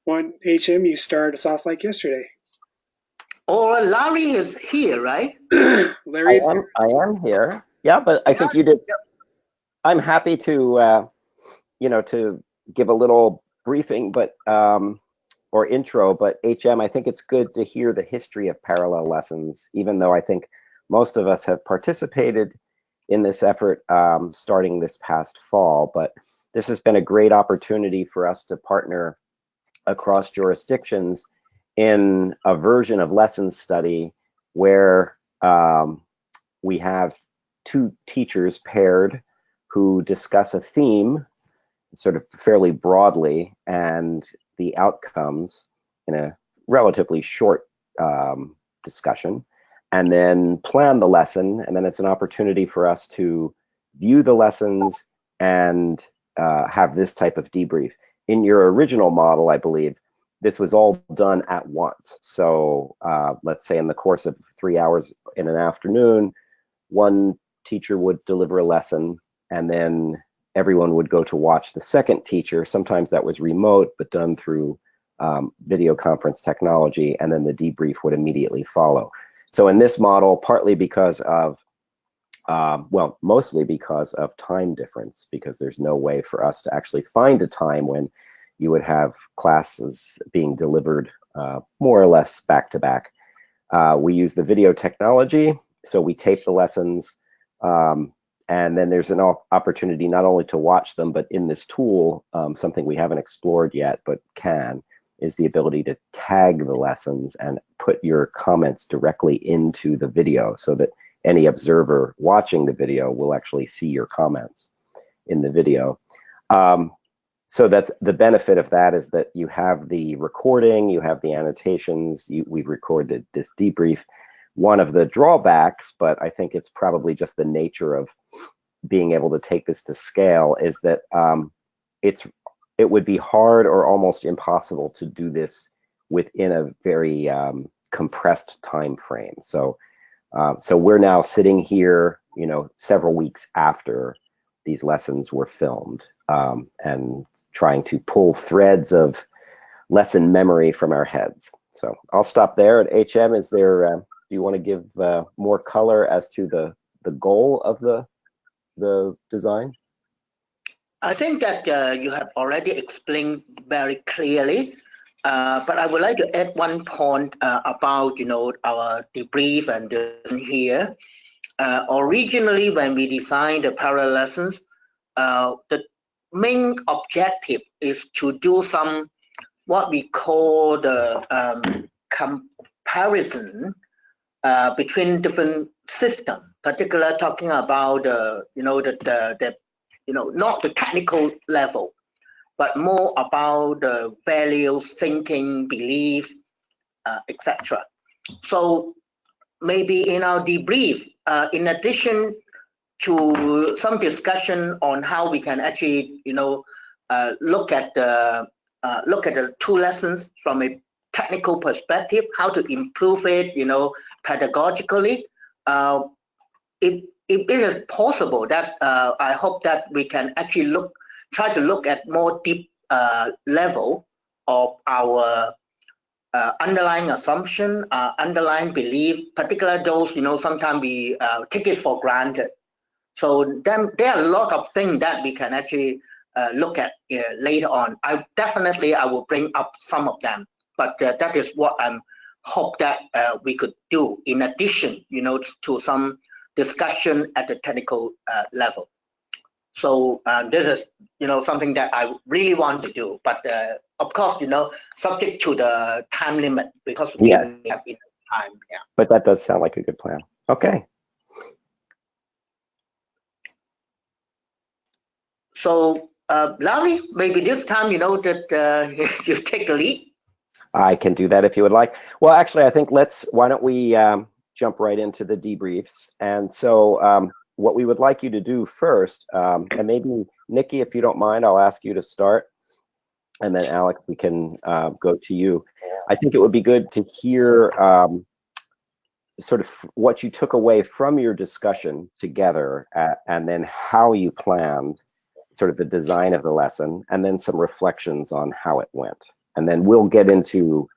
One HM, you started us off like yesterday. Or Larry is here, right? Larry, I am here. Yeah, but I Yeah. think you did. I'm happy to, to give a little briefing, but or intro. But HM, I think it's good to hear the history of parallel lessons, even though I think most of us have participated in this effort starting this past fall. But this has been a great opportunity for us to partner across jurisdictions in a version of lessons study where we have two teachers paired who discuss a theme sort of fairly broadly and the outcomes in a relatively short discussion, and then plan the lesson. And then it's an opportunity for us to view the lessons and have this type of debrief. In your original model, I believe, this was all done at once. So let's say in the course of 3 hours in an afternoon, one teacher would deliver a lesson, and then everyone would go to watch the second teacher. Sometimes that was remote, but done through video conference technology, and then the debrief would immediately follow. So in this model, partly because of, well, mostly because of time difference, because there's no way for us to actually find a time when you would have classes being delivered more or less back to back. We use the video technology, so we tape the lessons, and then there's an opportunity not only to watch them, but in this tool, something we haven't explored yet, but can, is the ability to tag the lessons and put your comments directly into the video so that any observer watching the video will actually see your comments in the video. So that's the benefit of that, is that you have the recording, you have the annotations, we've recorded this debrief. One of the drawbacks, but I think it's probably just the nature of being able to take this to scale, is that it would be hard or almost impossible to do this within a very compressed time frame. So we're now sitting here, several weeks after these lessons were filmed, and trying to pull threads of lesson memory from our heads. So I'll stop there. At HM, is there, do you want to give more color as to the goal of the design? I think that you have already explained very clearly, but I would like to add one point about our debrief and here. Originally, when we designed the parallel lessons, the main objective is to do some what we call the comparison between different systems, particularly talking about not the technical level, but more about the values, thinking, belief, etc. So maybe in our debrief, in addition to some discussion on how we can actually, look at the two lessons from a technical perspective, how to improve it, pedagogically. If it is possible, that I hope that we can actually try to look at more deep level of our underlying assumption, underlying belief, particularly those, sometimes we take it for granted. So then there are a lot of things that we can actually look at later on. I will bring up some of them, but that is what I hope that we could do in addition, to some discussion at the technical level. So this is, something that I really want to do, but of course, subject to the time limit, because we Yes, have enough time. Yeah. but that does sound like a good plan. Okay. So Larry, maybe this time, that you take the lead. I can do that if you would like. Well, actually, I think why don't we jump right into the debriefs. And so what we would like you to do first, and maybe Nikki, if you don't mind, I'll ask you to start. And then Alex, we can go to you. I think it would be good to hear sort of what you took away from your discussion together, and then how you planned sort of the design of the lesson, and then some reflections on how it went. and then we'll get into,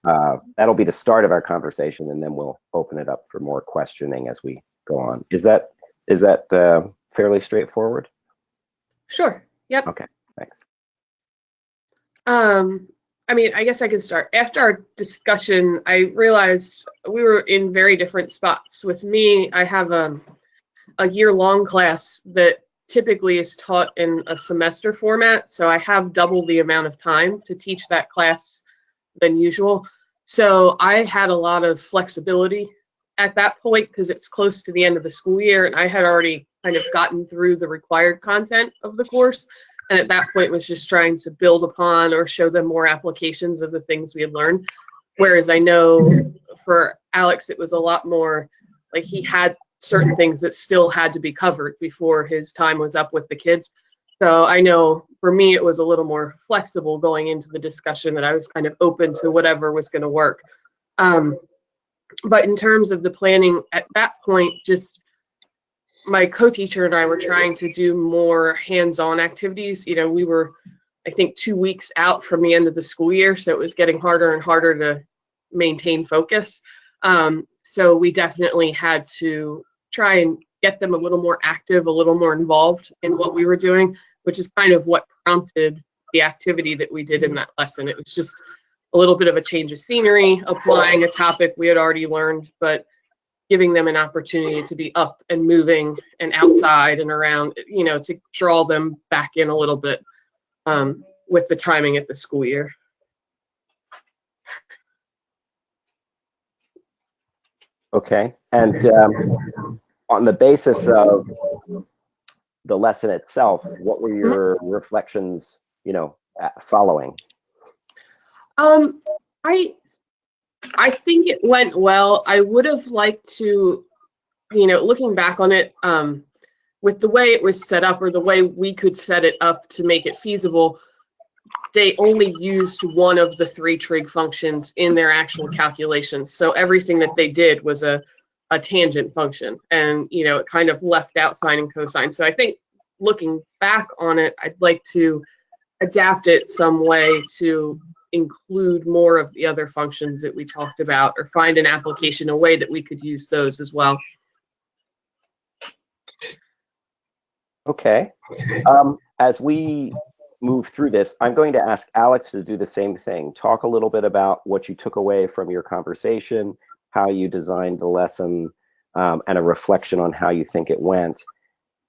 that'll be the start of our conversation, and then we'll open it up for more questioning as we go on. Is that fairly straightforward? Sure. Yep. Okay, thanks. I mean, I guess I could start. After our discussion, I realized we were in very different spots. With me, I have a year-long class that typically is taught in a semester format, so I have double the amount of time to teach that class than usual. So I had a lot of flexibility at that point because it's close to the end of the school year, and I had already kind of gotten through the required content of the course, and at that point was just trying to build upon or show them more applications of the things we had learned. Whereas I know for Alex, it was a lot more like he had certain things that still had to be covered before his time was up with the kids. So I know for me, it was a little more flexible going into the discussion, that I was kind of open to whatever was going to work. But in terms of the planning at that point, just my co-teacher and I were trying to do more hands-on activities. You know, we were, I think, 2 weeks out from the end of the school year, so it was getting harder and harder to maintain focus. So we definitely had to try and get them a little more active, a little more involved in what we were doing, which is kind of what prompted the activity that we did in that lesson. It was just a little bit of a change of scenery, applying a topic we had already learned, but giving them an opportunity to be up and moving and outside and around, you know, to draw them back in a little bit with the timing at the school year. Okay, and on the basis of the lesson itself, what were your reflections, you know, following? I think it went well. I would have liked to, you know, looking back on it, with the way it was set up or the way we could set it up to make it feasible, they only used one of the 3 trig functions in their actual calculations. So everything that they did was a tangent function, and, you know, it kind of left out sine and cosine. So I think looking back on it, I'd like to adapt it some way to include more of the other functions that we talked about, or find an application, a way that we could use those as well. Okay. As we move through this, I'm going to ask Alex to do the same thing. Talk a little bit about what you took away from your conversation, how you designed the lesson, and a reflection on how you think it went.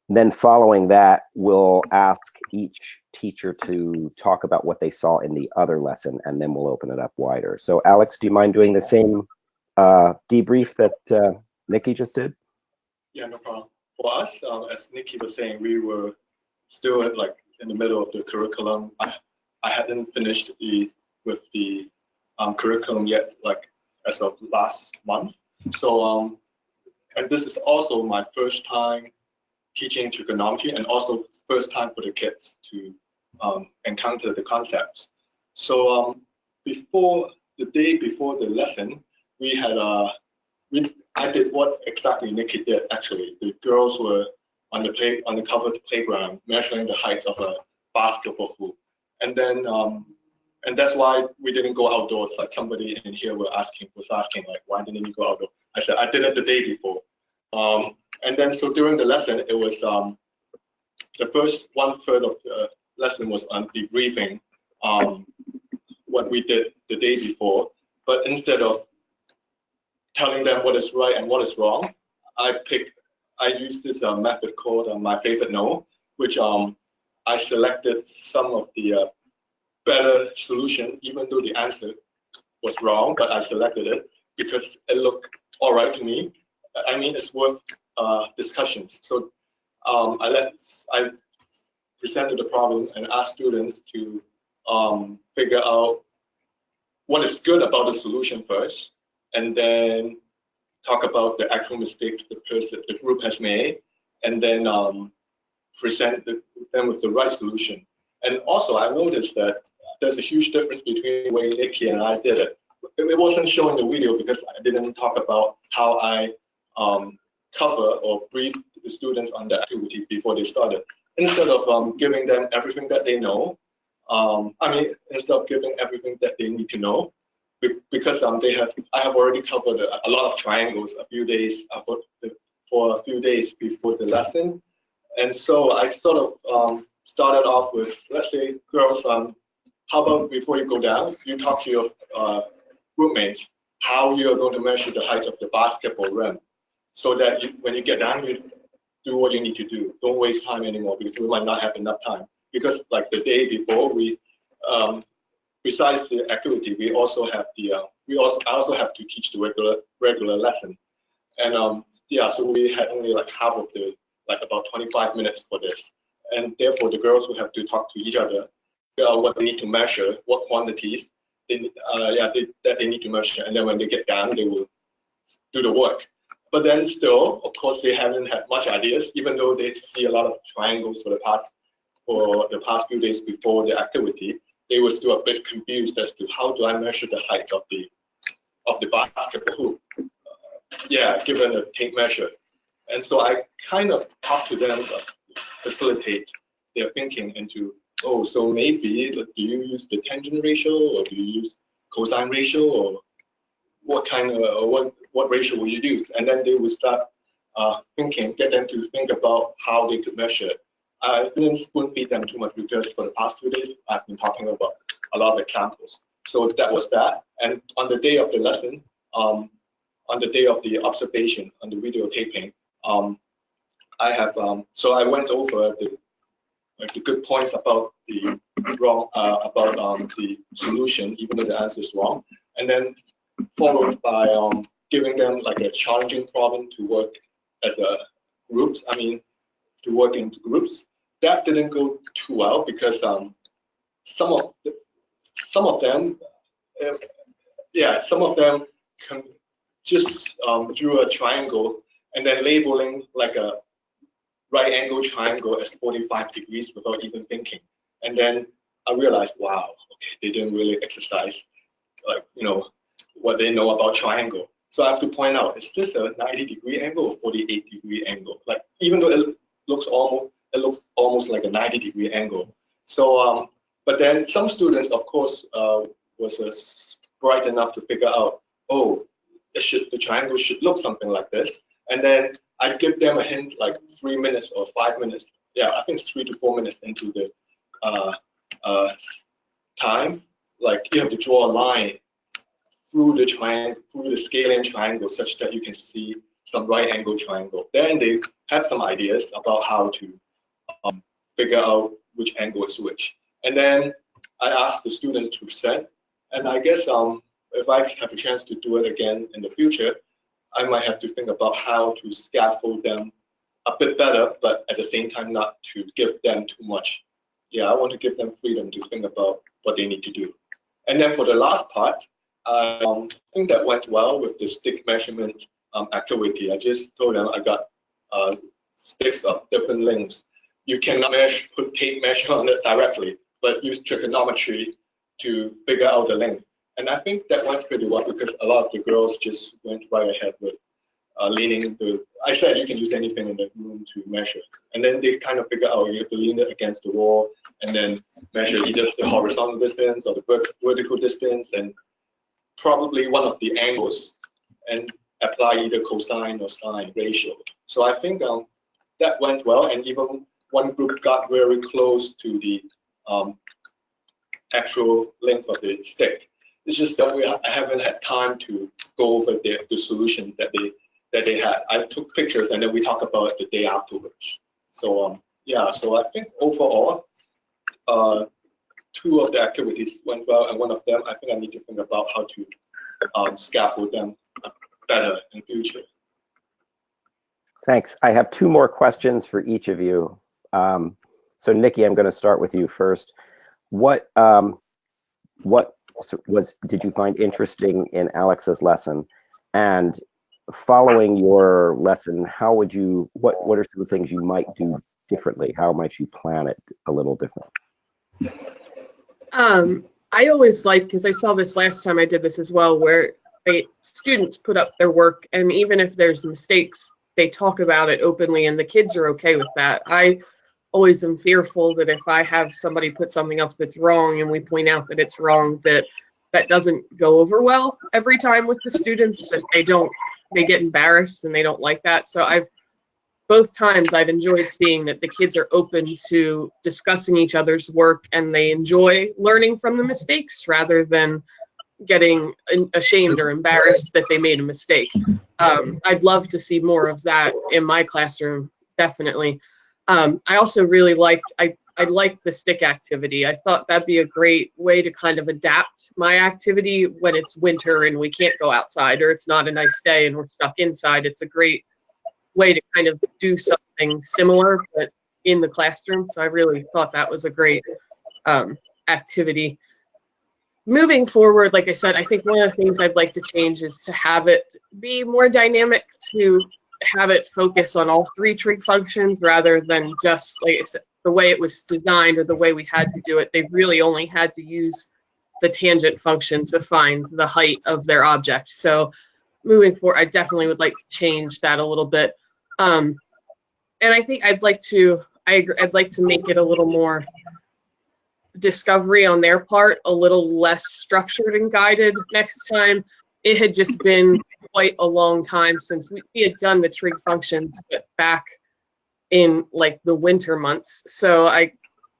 Then following that, we'll ask each teacher to talk about what they saw in the other lesson, and then we'll open it up wider. So Alex, do you mind doing the same debrief that Nikki just did? Yeah, no problem. For us, as Nikki was saying, we were still like in the middle of the curriculum. I hadn't finished with the curriculum yet, like as of last month. So, and this is also my first time teaching trigonometry, and also first time for the kids to encounter the concepts. So before the day before the lesson, we had I did what exactly Nikki did. Actually, the girls were on the covered playground measuring the height of a basketball hoop, and then and that's why we didn't go outdoors. Like somebody in here was asking like, why didn't you go outdoors? I said I did it the day before. And then so during the lesson, it was the first 1/3 of the lesson was on debriefing what we did the day before. But instead of telling them what is right and what is wrong, I used this method called my favorite no, which I selected some of the better solution, even though the answer was wrong, but I selected it because it looked all right to me. I mean, it's worth discussions. So I presented the problem and asked students to figure out what is good about the solution first, and then talk about the actual mistakes the group has made, and then present them with the right solution. And also, I noticed that there's a huge difference between the way Nikki and I did it. It wasn't showing the video because I didn't talk about how I cover or brief the students on the activity before they started. Instead of giving them everything that they know, I mean, instead of giving everything that they need to know, because I have already covered a lot of triangles a few days for a few days before the lesson, and so I sort of started off with, let's say, girls, how about before you go down, you talk to your roommates how you are going to measure the height of the basketball rim, so that when you get down, you do what you need to do. Don't waste time anymore because we might not have enough time. Because like the day before, besides the activity, we also have I also have to teach the regular lesson, and yeah, so we had only like half of the like about 25 minutes for this, and therefore the girls will have to talk to each other, what they need to measure, what quantities that they need to measure, and then when they get down, they will do the work. But then still, of course, they haven't had much ideas, even though they see a lot of triangles for the past few days before the activity. They were still a bit confused as to how do I measure the height of the basketball hoop. Yeah, given a tape measure. And so I kind of talk to them, facilitate their thinking into, oh, so maybe do you use the tangent ratio, or do you use cosine ratio, or what kind of what ratio will you use? And then they will start get them to think about how they could measure it. I didn't spoon feed them too much because for the past 2 days I've been talking about a lot of examples. So that was that. And on the day of the lesson, on the day of the observation, on the videotaping, so I went over the good points about the the solution, even though the answer is wrong, and then followed by giving them like a challenging problem to work as a groups. I mean, to work in groups. That didn't go too well because some of them, some of them just drew a triangle and then labeling like a right angle triangle as 45 degrees without even thinking. And then I realized, wow, okay, they didn't really exercise like, what they know about triangle. So I have to point out, is this a 90-degree angle or 48-degree angle? Like, even though it looks almost like a 90-degree angle. So, but then some students, of course, was bright enough to figure out, oh, the triangle should look something like this. And then I'd give them a hint like 3 minutes or 5 minutes. Yeah, I think it's 3 to 4 minutes into the time. Like, you have to draw a line through the triangle, through the scaling triangle, such that you can see some right angle triangle. Then they have some ideas about how to figure out which angle is which. And then I asked the students to present. And I guess if I have a chance to do it again in the future, I might have to think about how to scaffold them a bit better, but at the same time not to give them too much. Yeah, I want to give them freedom to think about what they need to do. And then for the last part, I think that went well with the stick measurement activity. I just told them I got sticks of different lengths. You cannot put tape measure on it directly, but use trigonometry to figure out the length. And I think that went pretty well because a lot of the girls just went right ahead with leaning I said you can use anything in the room to measure. And then they kind of figure out you have to lean it against the wall and then measure either the horizontal distance or the vertical distance and probably one of the angles and apply either cosine or sine ratio. So I think that went well, and even one group got very close to the actual length of the stick. It's just that I haven't had time to go over the solution that they had. I took pictures and then we talked about it the day afterwards. So yeah, so I think overall, 2 of the activities went well, and one of them I think I need to think about how to scaffold them better in future. Thanks. I have 2 more questions for each of you. So Nikki, I'm going to start with you first. What did you find interesting in Alex's lesson? And following your lesson, how would you, what are some things you might do differently? How might you plan it a little different? I always like, because I saw this last time I did this as well, where students put up their work, and even if there's mistakes, they talk about it openly, and the kids are okay with that. I always am fearful that if I have somebody put something up that's wrong and we point out that it's wrong, that that doesn't go over well every time with the students, that they get embarrassed and they don't like that. So both times I've enjoyed seeing that the kids are open to discussing each other's work and they enjoy learning from the mistakes rather than getting ashamed or embarrassed that they made a mistake. I'd love to see more of that in my classroom, definitely. I also really liked the stick activity. I thought that'd be a great way to kind of adapt my activity when it's winter and we can't go outside or it's not a nice day and we're stuck inside. It's a great way to kind of do something similar, but in the classroom. So I really thought that was a great activity. Moving forward, like I said, I think one of the things I'd like to change is to have it be more dynamic, to have it focus on all three trig functions rather than just, like I said, the way it was designed or the way we had to do it. They really only had to use the tangent function to find the height of their object. So moving forward, I definitely would like to change that a little bit. And I think I'd like to make it a little more discovery on their part, a little less structured and guided next time. It had just been quite a long time since we had done the trig functions back in like the winter months. So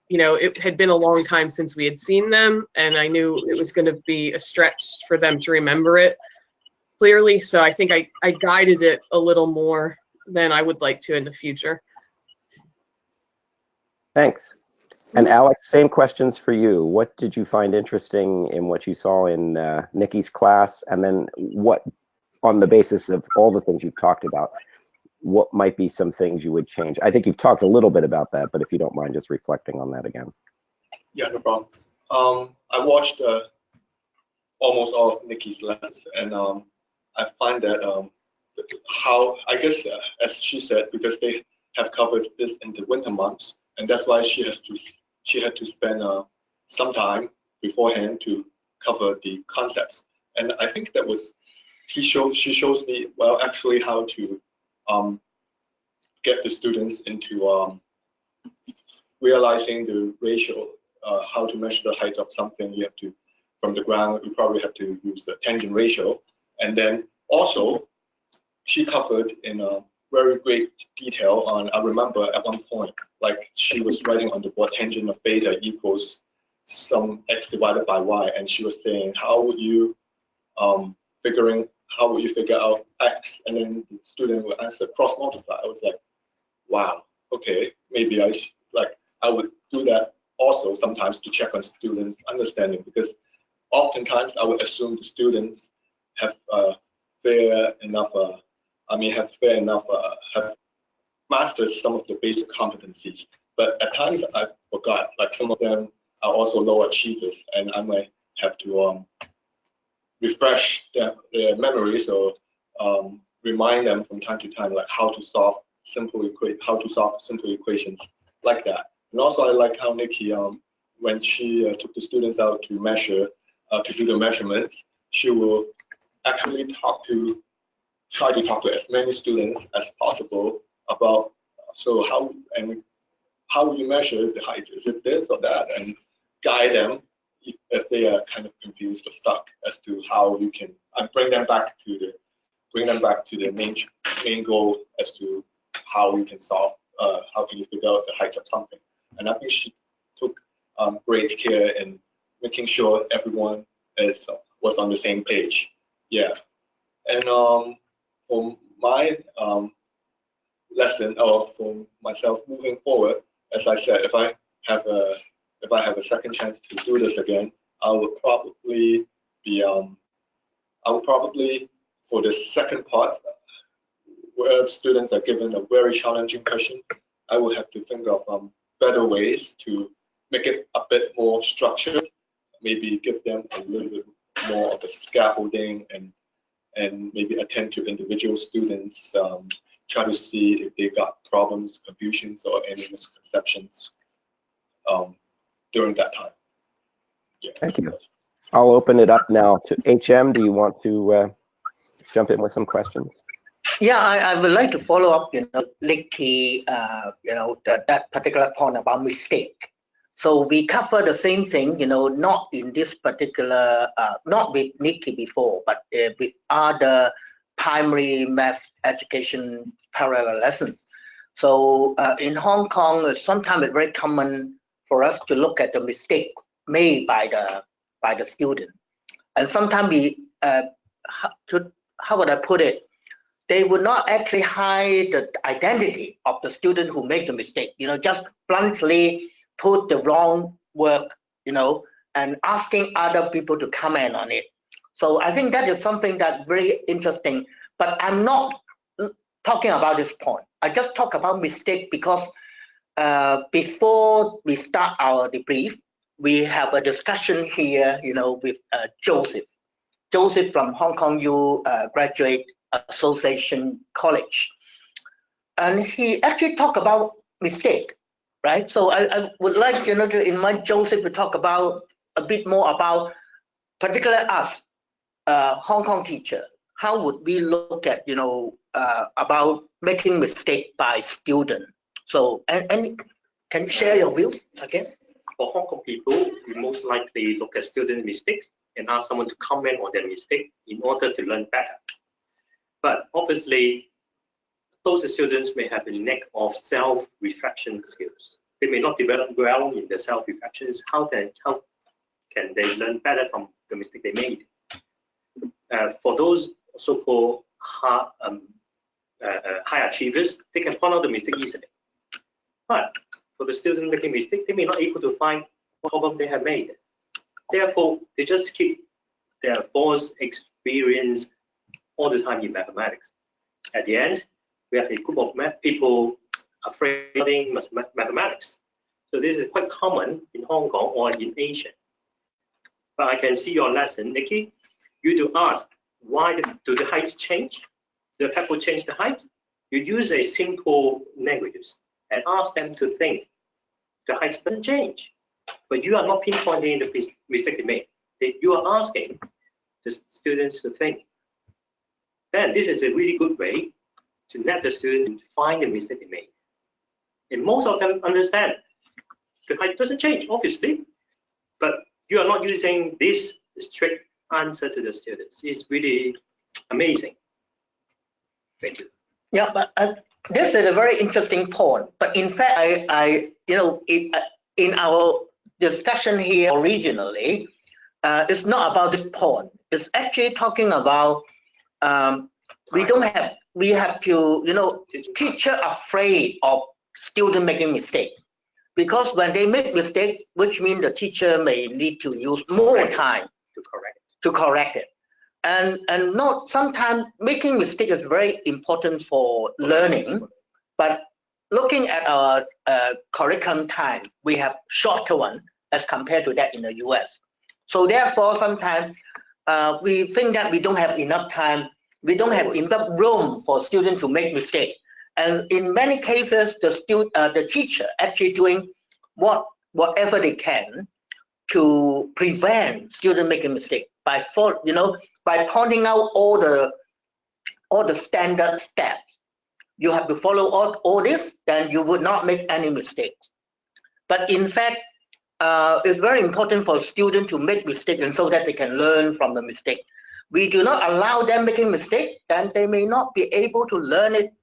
it had been a long time since we had seen them, and I knew it was going to be a stretch for them to remember it clearly. So I think I guided it a little more than I would like to in the future. Thanks. And Alex, same questions for you. What did you find interesting in what you saw in Nikki's class? And then what, on the basis of all the things you've talked about, what might be some things you would change? I think you've talked a little bit about that, but if you don't mind just reflecting on that again. Yeah, no problem. I watched almost all of Nikki's lessons, and I find that how, I guess, as she said, because they have covered this in the winter months, and that's why she had to spend some time beforehand to cover the concepts. And I think that was, she shows me, well, actually how to get the students into realizing the ratio, how to measure the height of something. You have to, from the ground, you probably have to use the tangent ratio. And then also, she covered in a very great detail on, I remember at one point, like she was writing on the board, tangent of beta equals some x divided by y, and she was saying, how would you figure out x? And then the student would answer cross multiply. I was like, wow, okay, maybe I would do that also sometimes to check on students' understanding, because oftentimes I would assume the students have have mastered some of the basic competencies. But at times I forgot, like some of them are also low achievers, and I might have to refresh their memories or remind them from time to time, like how to solve simple equations like that. And also I like how Nikki, when she took the students out to measure, to do the measurements, she will actually try to talk to as many students as possible about, so how will you measure the height? Is it this or that? And guide them if they are kind of confused or stuck as to how you can, and bring them back to the main goal as to how you can solve, how can you figure out the height of something. And I think she took great care in making sure everyone was on the same page. Yeah. And for my lesson, or for myself moving forward, as I said, if I have a second chance to do this again, I would probably for the second part, where students are given a very challenging question, I would have to think of better ways to make it a bit more structured, maybe give them a little bit more of the scaffolding, and maybe attend to individual students, try to see if they got problems, confusions, or any misconceptions during that time. Yeah. Thank you. I'll open it up now to HM. Do you want to jump in with some questions? Yeah, I would like to follow up, Nikki, that particular point about mistake. So we cover the same thing, not in this particular, not with Nikki before, but with other primary math education parallel lessons. So in Hong Kong, sometimes it's very common for us to look at the mistake made by the student, and sometimes we, how would I put it? They would not actually hide the identity of the student who made the mistake, just bluntly put the wrong work, and asking other people to comment on it. So I think that is something that's very interesting, but I'm not talking about this point. I just talk about mistake because before we start our debrief, we have a discussion here, with Joseph. Joseph from Hong Kong U Graduate Association College, and he actually talked about mistake, right? So I would like to invite Joseph to talk about a bit more about, particularly us, Hong Kong teacher. How would we look at about making mistake by student? So and can you share your views again? For Hong Kong people, we most likely look at student mistakes and ask someone to comment on their mistake in order to learn better. But obviously, those students may have a lack of self-reflection skills. They may not develop well in their self-reflections. How can they learn better from the mistake they made? For those so-called high achievers, they can point out the mistake easily. But for the student making mistake, they may not be able to find what problem they have made. Therefore, they just keep their false experience all the time in mathematics. At the end, we have a group of people afraid of studying mathematics. So this is quite common in Hong Kong or in Asia. But I can see your lesson, Nikki. You do ask, why do the heights change? Do the faculty change the height? You use a simple negatives and ask them to think. The height doesn't change, but you are not pinpointing the mistake they made. You are asking the students to think. Then this is a really good way to let the student find the mistake they made. And most of them understand the height doesn't change, obviously, but you are not using this strict answer to the students. It's really amazing. Thank you. Yeah, but this is a very interesting point. But in fact, in our discussion here originally, it's not about this point. It's actually talking about we have to, teacher afraid of student making mistake, because when they make mistake, which means the teacher may need to use more time to correct it. And not sometimes making mistake is very important for learning, but looking at our curriculum time, we have shorter one as compared to that in the US. So therefore, sometimes we think that we don't have enough time, we don't have enough room for students to make mistake. And in many cases, the teacher actually doing whatever they can to prevent student making mistake by pointing out all the standard steps. You have to follow all this, then you would not make any mistakes. But in fact, it's very important for students to make mistakes, and so that they can learn from the mistake. We do not allow them making mistakes, then they may not be able to learn it,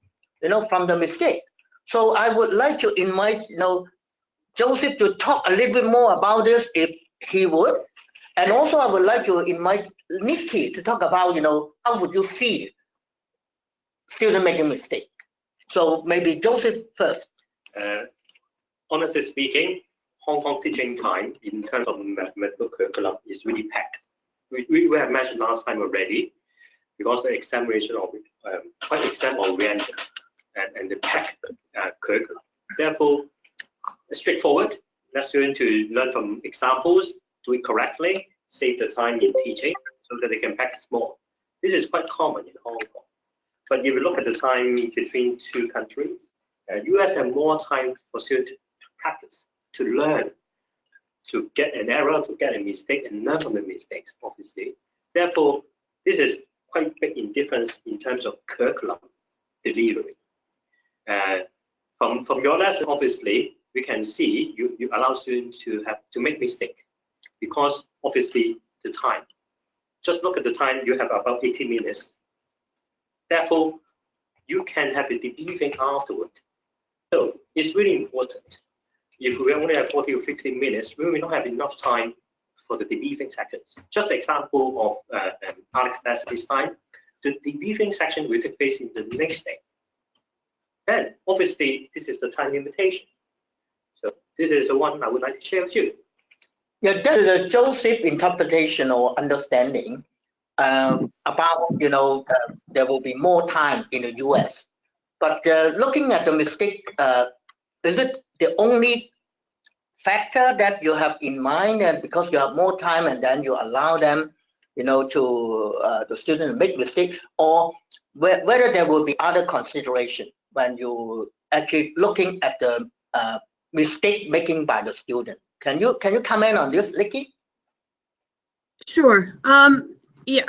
from the mistake. So I would like to invite, Joseph to talk a little bit more about this if he would. And also I would like to invite Nikki to talk about, how would you see student making mistake? So maybe Joseph first. Honestly speaking, Hong Kong teaching time in terms of mathematical curriculum is really packed. We have mentioned last time already, because the examination of quite exam oriented and the packed curriculum. Therefore, straightforward, let students to learn from examples, do it correctly, save the time in teaching so that they can practice more. This is quite common in Hong Kong. But if you look at the time between two countries, US have more time for students to practice, to learn, to get an error, to get a mistake, and learn from the mistakes, obviously. Therefore, this is quite big in difference in terms of curriculum delivery. From your lesson, obviously, we can see you allow students to make mistake because obviously the time. Just look at the time, you have about 80 minutes. Therefore, you can have a debriefing afterward. So it's really important. If we only have 40 or 50 minutes, we will not have enough time for the debriefing sections. Just an example of Alex's lesson this time, the debriefing section will take place in the next day. Then, obviously, this is the time limitation. So this is the one I would like to share with you. Yeah, that is a Joseph interpretation or understanding about, there will be more time in the US. But looking at the mistake, is it the only factor that you have in mind, and because you have more time and then you allow them, to the student make mistake, or whether there will be other consideration when you actually looking at the mistake making by the student? Can you comment on this, Nikki? Sure. Yeah,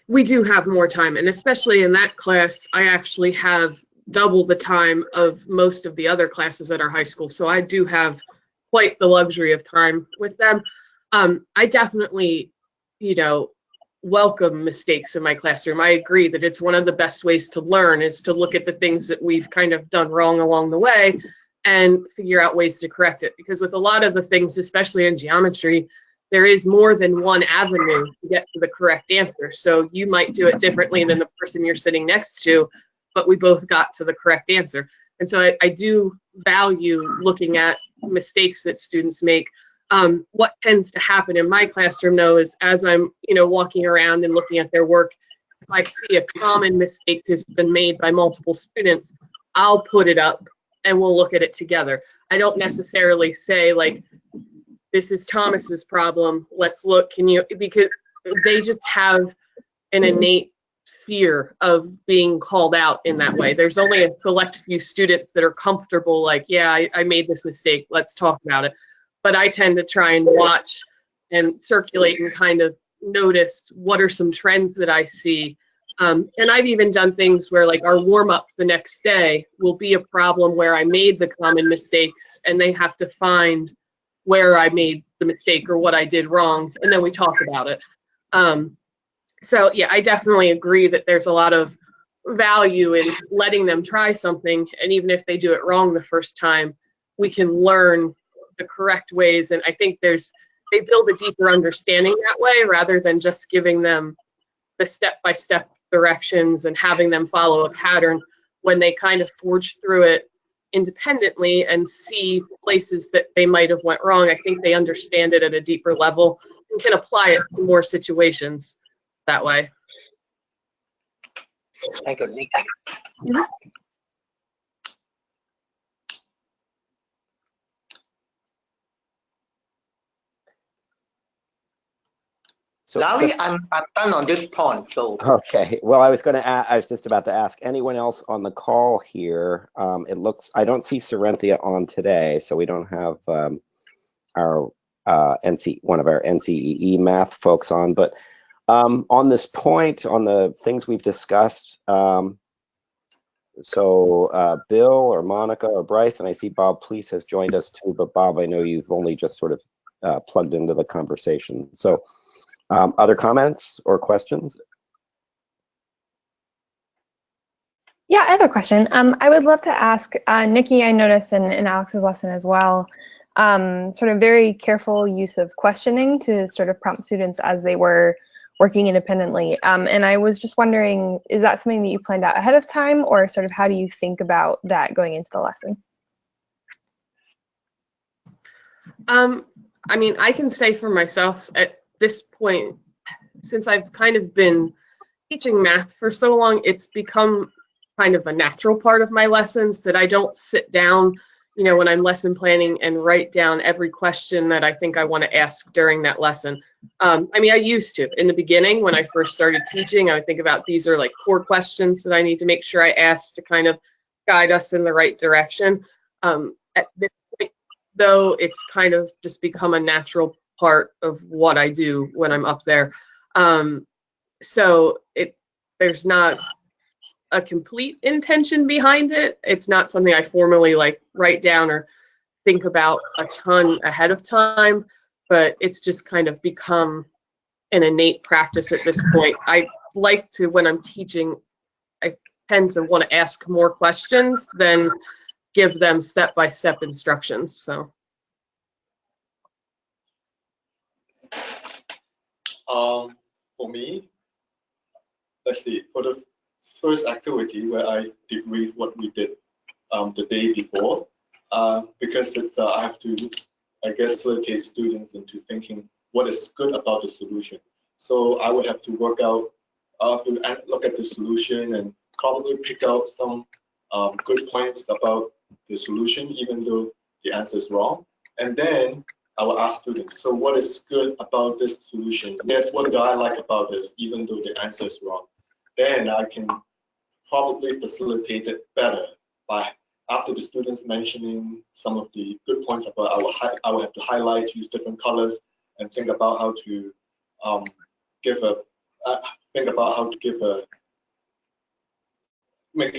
we do have more time, and especially in that class, I actually have double the time of most of the other classes at our high school. So I do have quite the luxury of time with them. I definitely, welcome mistakes in my classroom. I agree that it's one of the best ways to learn is to look at the things that we've kind of done wrong along the way and figure out ways to correct it. Because with a lot of the things, especially in geometry, there is more than one avenue to get to the correct answer. So you might do it differently than the person you're sitting next to, but we both got to the correct answer. And so I do value looking at mistakes that students make. What tends to happen in my classroom, though, is as I'm, walking around and looking at their work, if I see a common mistake has been made by multiple students, I'll put it up and we'll look at it together. I don't necessarily say, like, this is Thomas's problem, let's look, because they just have an innate fear of being called out in that way. There's only a select few students that are comfortable, like, yeah, I made this mistake, let's talk about it. But I tend to try and watch and circulate and kind of notice what are some trends that I see. And I've even done things where, like, our warm-up the next day will be a problem where I made the common mistakes and they have to find where I made the mistake or what I did wrong, and then we talk about it. So yeah, I definitely agree that there's a lot of value in letting them try something, and even if they do it wrong the first time, we can learn the correct ways, and I think they build a deeper understanding that way rather than just giving them the step-by-step directions and having them follow a pattern. When they kind of forge through it independently and see places that they might have went wrong, I think they understand it at a deeper level and can apply it to more situations that way. Thank you, Nikki. Mm-hmm. So Larry, I'm done on this point. So okay. Well, I was just about to ask anyone else on the call here. It looks I don't see Sarenthia on today, so we don't have our one of our NCEE math folks on. But on this point, on the things we've discussed, so Bill or Monica or Bryce, and I see Bob Please has joined us too. But Bob, I know you've only just sort of plugged into the conversation. So. Other comments or questions? Yeah, I have a question. I would love to ask Nikki, I noticed in Alex's lesson as well, sort of very careful use of questioning to sort of prompt students as they were working independently. And I was just wondering, is that something that you planned out ahead of time, or sort of how do you think about that going into the lesson? I mean, I can say for myself at this point, since I've kind of been teaching math for so long, it's become kind of a natural part of my lessons that I don't sit down, when I'm lesson planning and write down every question that I think I want to ask during that lesson. I mean, I used to in the beginning when I first started teaching. I would think about these are like core questions that I need to make sure I ask to kind of guide us in the right direction. At this point, though, it's kind of just become a natural part of what I do when I'm up there. So there's not a complete intention behind it. It's not something I formally like write down or think about a ton ahead of time, but it's just kind of become an innate practice at this point. I like to, when I'm teaching, I tend to want to ask more questions than give them step-by-step instructions. So. For me, let's see, for the first activity where I debrief what we did the day before, because it's I have to, I guess, facilitate students into thinking what is good about the solution. So I would have to work out, to look at the solution and probably pick out some good points about the solution, even though the answer is wrong. And then I will ask students, so what is good about this solution? Yes, what do I like about this, even though the answer is wrong? Then I can probably facilitate it better by, after the students mentioning some of the good points about, I will have to highlight, use different colors, and think about how to make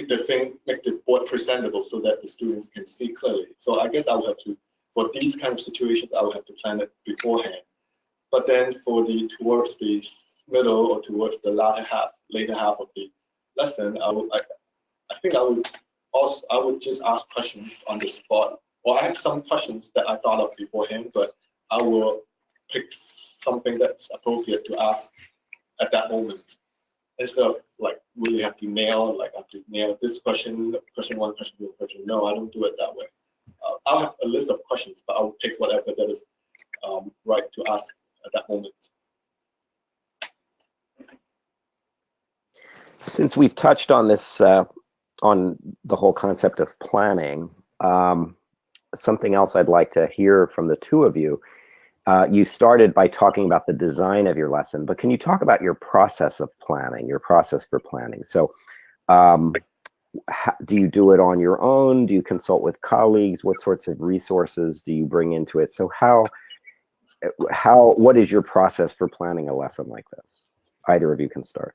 the board presentable so that the students can see clearly. So I guess I will have to, for these kind of situations, I will have to plan it beforehand. But then for the towards the middle or towards the later half of the lesson, I think I would just ask questions on the spot. Or I have some questions that I thought of beforehand, but I will pick something that's appropriate to ask at that moment, instead of like really have to nail this question, question one, question two, question. No, I don't do it that way. I'll have a list of questions, but I'll pick whatever that is right to ask at that moment. Since we've touched on this, on the whole concept of planning, something else I'd like to hear from the two of you. You started by talking about the design of your lesson, but can you talk about your process of planning, your process for planning? So do you do it on your own? Do you consult with colleagues? What sorts of resources do you bring into it? So what is your process for planning a lesson like this? Either of you can start.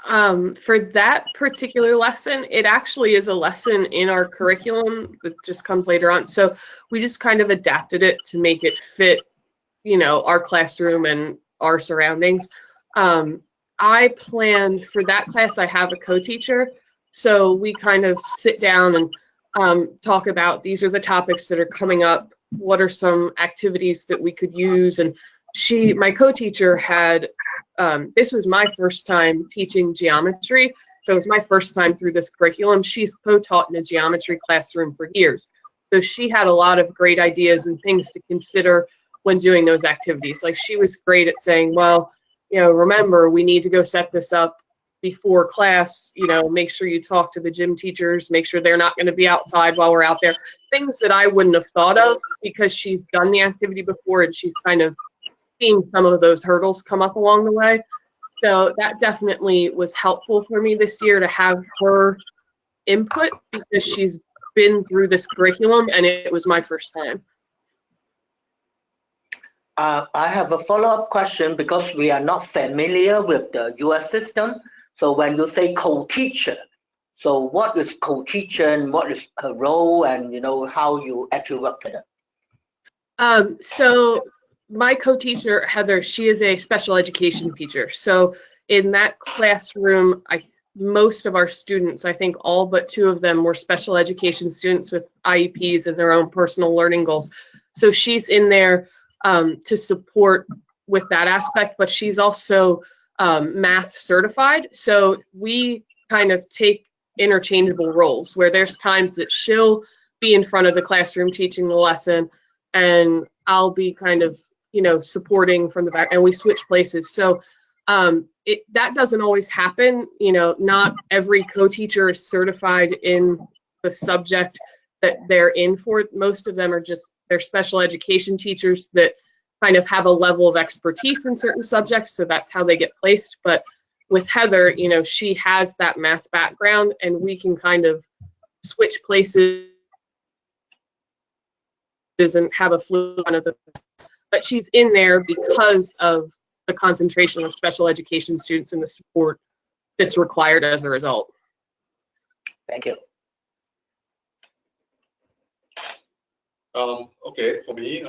For that particular lesson, it actually is a lesson in our curriculum that just comes later on. So we just kind of adapted it to make it fit, our classroom and our surroundings. I planned for that class, I have a co-teacher. So we kind of sit down and talk about, these are the topics that are coming up. What are some activities that we could use? And my co-teacher had, this was my first time teaching geometry. So it was my first time through this curriculum. She's co-taught in a geometry classroom for years. So she had a lot of great ideas and things to consider when doing those activities. Like, she was great at saying, well, remember, we need to go set this up before class, make sure you talk to the gym teachers, make sure they're not going to be outside while we're out there. Things that I wouldn't have thought of because she's done the activity before and she's kind of seeing some of those hurdles come up along the way. So that definitely was helpful for me this year to have her input, because she's been through this curriculum and it was my first time. I have a follow-up question because we are not familiar with the US system. So when you say co-teacher, so what is co-teacher and what is her role, and how you actually work with her? So my co-teacher, Heather, she is a special education teacher. So in that classroom, most of our students, I think all but 2 of them, were special education students with IEPs and their own personal learning goals. So she's in there to support with that aspect, but she's also math certified. So we kind of take interchangeable roles, where there's times that she'll be in front of the classroom teaching the lesson and I'll be kind of supporting from the back, and we switch places. So that doesn't always happen. Not every co-teacher is certified in the subject that they're in for. Most of them are they're special education teachers that kind of have a level of expertise in certain subjects, so that's how they get placed. But with Heather, she has that math background and we can kind of switch places and have a fluid one of the, but she's in there because of the concentration of special education students and the support that's required as a result. Thank you. Okay, for me,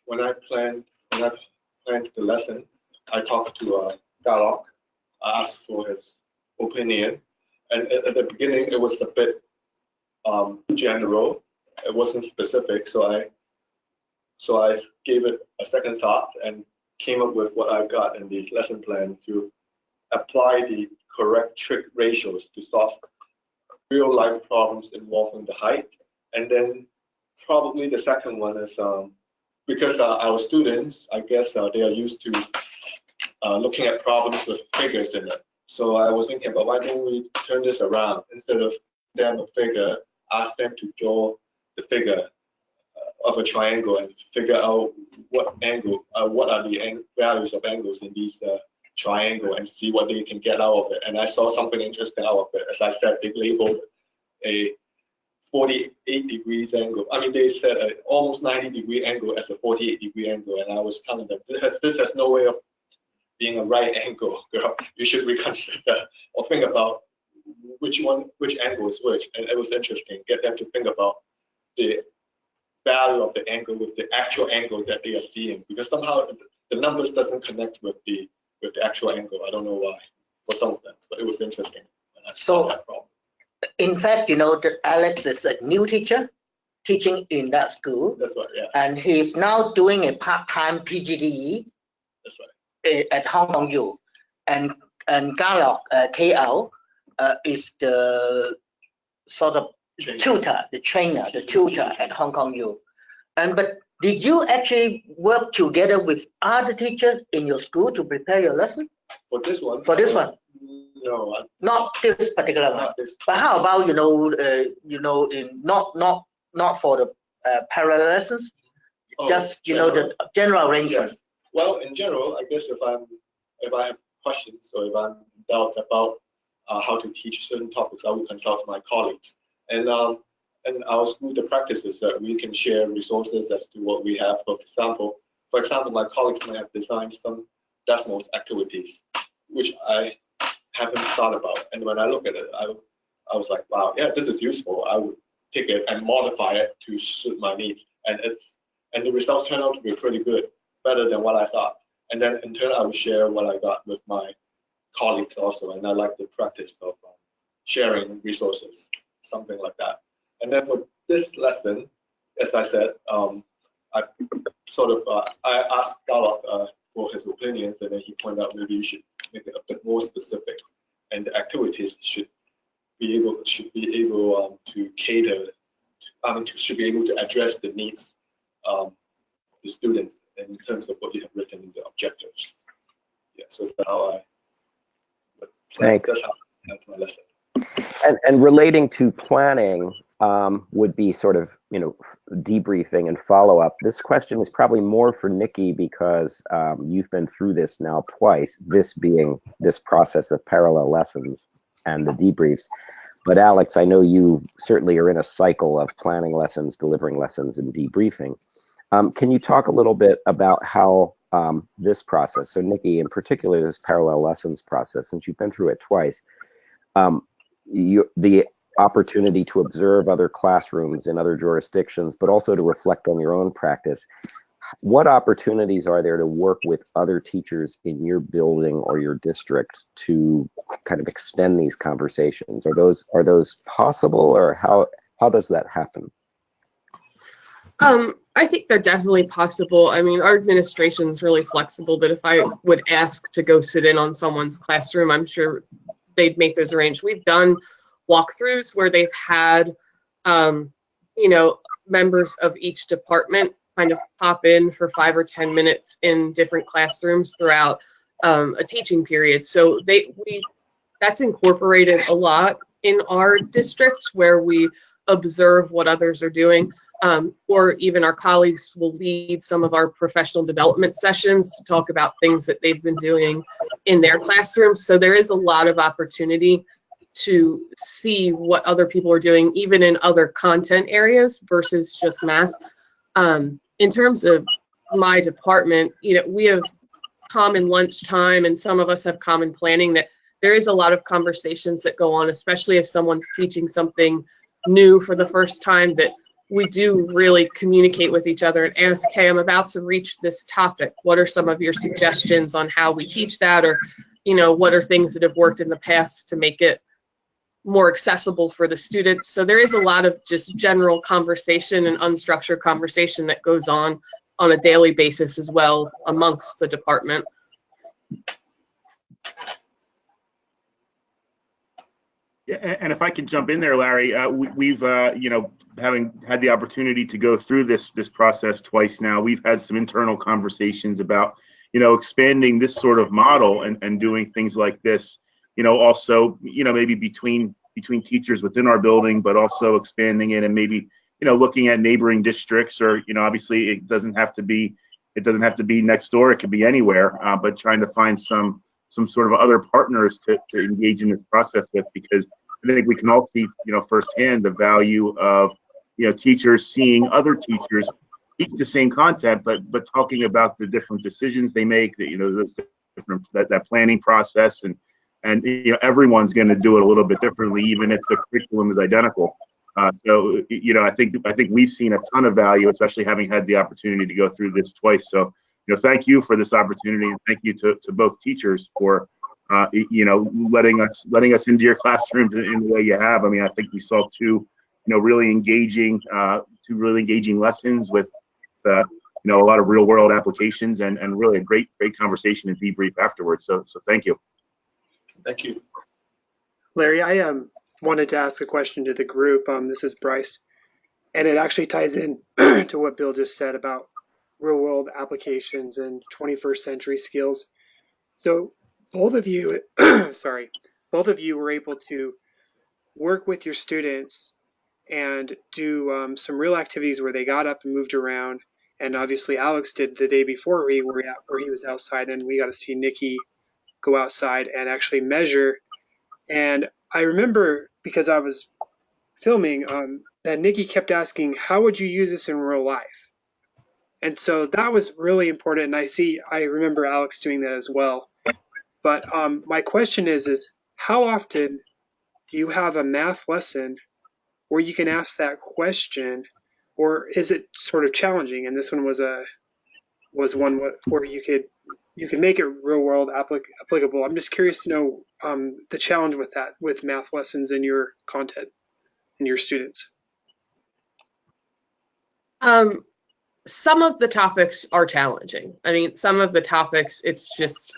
when I planned the lesson, I talked to Galok. I asked for his opinion, and at the beginning it was a bit general. It wasn't specific, so I gave it a second thought and came up with what I got in the lesson plan to apply the correct trig ratios to solve real life problems involving the height. And then probably the second one is because our students, I guess they are used to looking at problems with figures in it. So I was thinking about why don't we turn this around, instead of them a figure, ask them to draw the figure of a triangle and figure out what angle, what are the values of angles in these triangle, and see what they can get out of it. And I saw something interesting out of it. As I said, they labeled a 48 degrees angle. I mean, they said an almost 90-degree angle as a 48-degree angle, and I was telling them this has no way of being a right angle, girl. You should reconsider or think about which angle is which. And it was interesting. Get them to think about the value of the angle with the actual angle that they are seeing, because somehow the numbers doesn't connect with the actual angle. I don't know why for some of them, but it was interesting. And I saw that problem. In fact, you know that Alex is a new teacher teaching in that school. That's right, yeah. And he's now doing a part-time PGDE. That's right. At Hong Kong U, and Galok KL is the sort of tutor, the trainer, the tutor at Hong Kong U. And but did you actually work together with other teachers in your school to prepare your lesson? For this one? For this one? No. Not this particular one. This. But how about in not for the parallel lessons, just the general arrangement. Yes. Well, in general, I guess if I have questions or if I'm in doubt about how to teach certain topics, I will consult my colleagues. And in our school, the practice is that we can share resources as to what we have. For example, my colleagues might have designed some decimals activities, which I haven't thought about. And when I look at it, I was like, wow, yeah, this is useful. I would take it and modify it to suit my needs. And the results turn out to be pretty good, better than what I thought. And then in turn, I will share what I got with my colleagues also. And I like the practice of sharing resources, something like that. And then for this lesson, as I said, I asked Galok for his opinions, and then he pointed out maybe you should make it a bit more specific, and the activities should be able to cater. Should be able to address the needs of the students in terms of what you have written in the objectives. Yeah, so that's how that's how I had my lesson. And relating to planning would be sort of, debriefing and follow-up. This question is probably more for Nikki because you've been through this now twice, this being this process of parallel lessons and the debriefs. But Alex, I know you certainly are in a cycle of planning lessons, delivering lessons, and debriefing. Can you talk a little bit about how this process, so Nikki in particular, this parallel lessons process, since you've been through it twice, the opportunity to observe other classrooms in other jurisdictions, but also to reflect on your own practice. What opportunities are there to work with other teachers in your building or your district to kind of extend these conversations? Are those possible, or how does that happen? I think they're definitely possible. I mean, our administration is really flexible, but if I would ask to go sit in on someone's classroom, I'm sure they'd make those arrangements. We've done walkthroughs where they've had, members of each department kind of pop in for 5 or 10 minutes in different classrooms throughout a teaching period. So that's incorporated a lot in our district, where we observe what others are doing. Or even our colleagues will lead some of our professional development sessions to talk about things that they've been doing in their classrooms. So there is a lot of opportunity to see what other people are doing, even in other content areas versus just math. In terms of my department, we have common lunchtime and some of us have common planning, that there is a lot of conversations that go on, especially if someone's teaching something new for the first time, that we do really communicate with each other and ask, hey, I'm about to reach this topic. What are some of your suggestions on how we teach that? Or, what are things that have worked in the past to make it more accessible for the students? So there is a lot of just general conversation and unstructured conversation that goes on a daily basis as well amongst the department. Yeah, and if I can jump in there, Larry, we've having had the opportunity to go through this process twice now, we've had some internal conversations about expanding this sort of model and doing things like this. Also maybe between teachers within our building, but also expanding it and maybe looking at neighboring districts, or obviously it doesn't have to be next door, it could be anywhere, but trying to find some sort of other partners to engage in this process with, because I think we can all see firsthand the value of teachers seeing other teachers teach the same content, but talking about the different decisions they make, those different that planning process, and everyone's going to do it a little bit differently, even if the curriculum is identical. So I think we've seen a ton of value, especially having had the opportunity to go through this twice. So thank you for this opportunity, and thank you to both teachers for letting us into your classrooms in the way you have. I mean, I think we saw two really engaging lessons with a lot of real world applications, and really a great conversation and debrief afterwards. So thank you. Thank you. Larry, I wanted to ask a question to the group. This is Bryce, and it actually ties in to what Bill just said about real world applications and 21st century skills. So both of you, both of you were able to work with your students and do some real activities where they got up and moved around. And obviously Alex did the day before where he was outside, and we got to see Nikki go outside and actually measure. And I remember, because I was filming, that Nikki kept asking, how would you use this in real life? And so that was really important. And I remember Alex doing that as well. But my question is how often do you have a math lesson where you can ask that question, or is it sort of challenging? And this one was one where you could make it real world applicable. I'm just curious to know the challenge with that, with math lessons in your content and your students. Some of the topics are challenging. I mean, some of the topics, it's just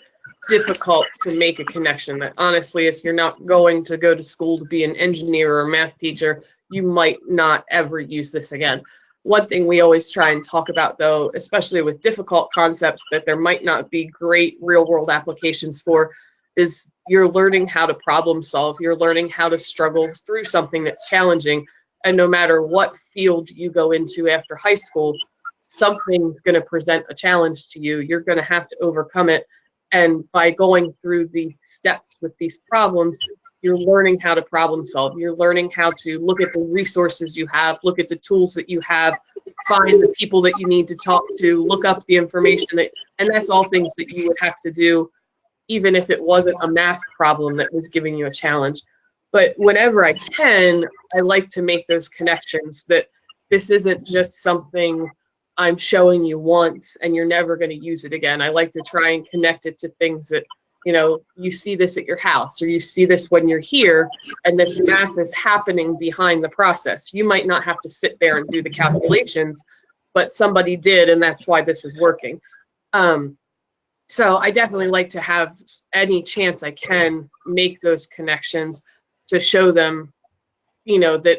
difficult to make a connection. That honestly, if you're not going to go to school to be an engineer or a math teacher, you might not ever use this again. One thing we always try and talk about, though, especially with difficult concepts that there might not be great real-world applications for, is you're learning how to problem solve. You're learning how to struggle through something that's challenging. And no matter what field you go into after high school, something's going to present a challenge to you. You're going to have to overcome it. And by going through the steps with these problems, you're learning how to problem solve. You're learning how to look at the resources you have, look at the tools that you have, find the people that you need to talk to, look up the information and that's all things that you would have to do, even if it wasn't a math problem that was giving you a challenge. But whenever I can, I like to make those connections, that this isn't just something I'm showing you once and you're never going to use it again. I like to try and connect it to things that, you see this at your house, or you see this when you're here, and this math is happening behind the process. You might not have to sit there and do the calculations, but somebody did, and that's why this is working. So I definitely like to have any chance I can make those connections to show them, that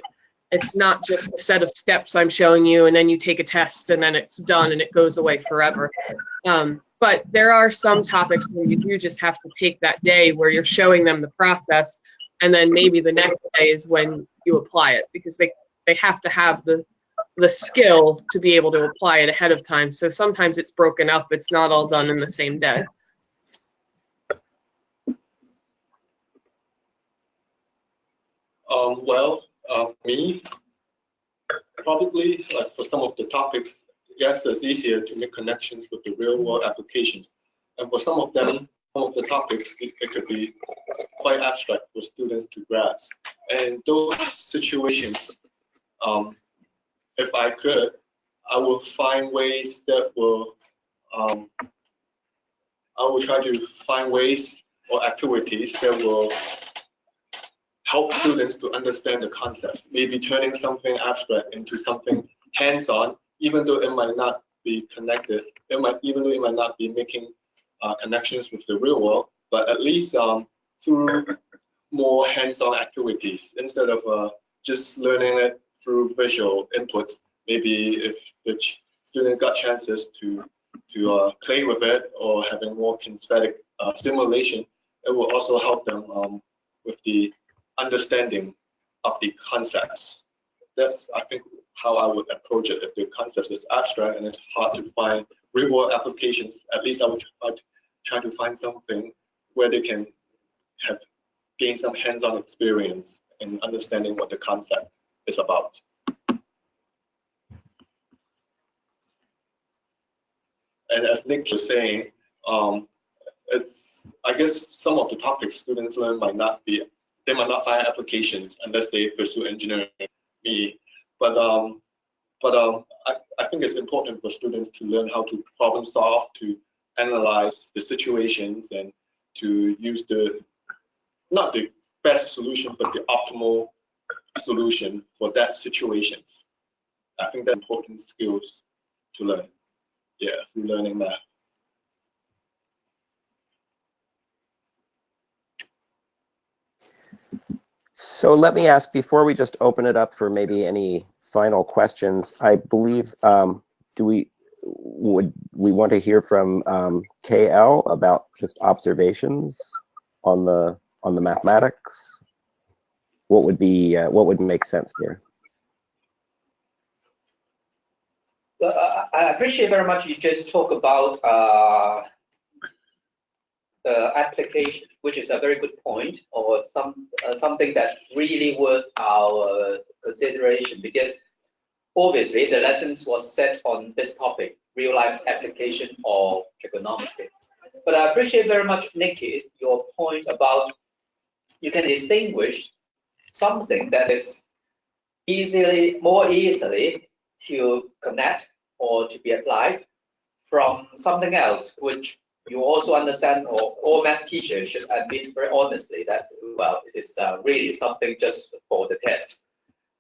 it's not just a set of steps I'm showing you and then you take a test and then it's done and it goes away forever. But there are some topics where you do just have to take that day where you're showing them the process, and then maybe the next day is when you apply it, because they have to have the skill to be able to apply it ahead of time. So sometimes it's broken up. It's not all done in the same day. Me, probably like for some of the topics, yes, it's easier to make connections with the real world applications. And for some of them, some of the topics, it could be quite abstract for students to grasp. And those situations, if I could, I will find ways that will, I will try to find ways or activities that will help students to understand the concepts, maybe turning something abstract into something hands-on, even though it might not be connected, even though it might not be making connections with the real world, but at least through more hands-on activities instead of just learning it through visual inputs. Maybe if the student got chances to play with it or having more kinesthetic stimulation, it will also help them with the understanding of the concepts. That's, I think, how I would approach it. If the concept is abstract and it's hard to find real-world applications, at least I would try to find something where they can gain some hands-on experience in understanding what the concept is about. And as Nick was saying, I guess some of the topics students learn might not find applications unless they pursue engineering. But I think it's important for students to learn how to problem solve, to analyze the situations, and to use not the best solution, but the optimal solution for that situations. I think they're important skills to learn. Yeah, through learning math. So let me ask, before we just open it up for maybe any final questions, I believe, would we want to hear from KL about just observations on the mathematics? What would make sense here? I appreciate very much you just talk about the application, which is a very good point, or something that really worth our consideration, because obviously the lessons was set on this topic, real life application of trigonometry. But I appreciate very much, Nikki, your point about you can distinguish something that is more easily to connect or to be applied from something else, which you also understand, or all math teachers should admit very honestly that, well, it is really something just for the test.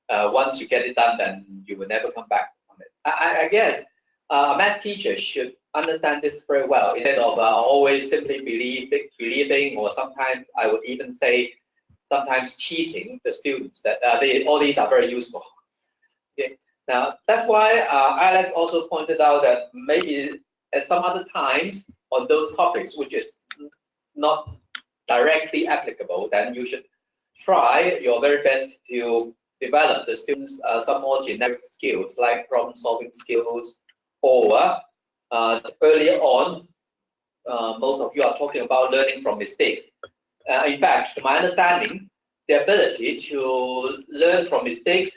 Once you get it done, then you will never come back from it. I guess a math teacher should understand this very well, instead of always simply believing, or sometimes I would even say sometimes cheating the students that all these are very useful. Okay. Now, that's why Alex also pointed out that maybe at some other times on those topics, which is not directly applicable, then you should try your very best to develop the students some more generic skills like problem solving skills, or earlier on, most of you are talking about learning from mistakes. In fact, to my understanding, the ability to learn from mistakes,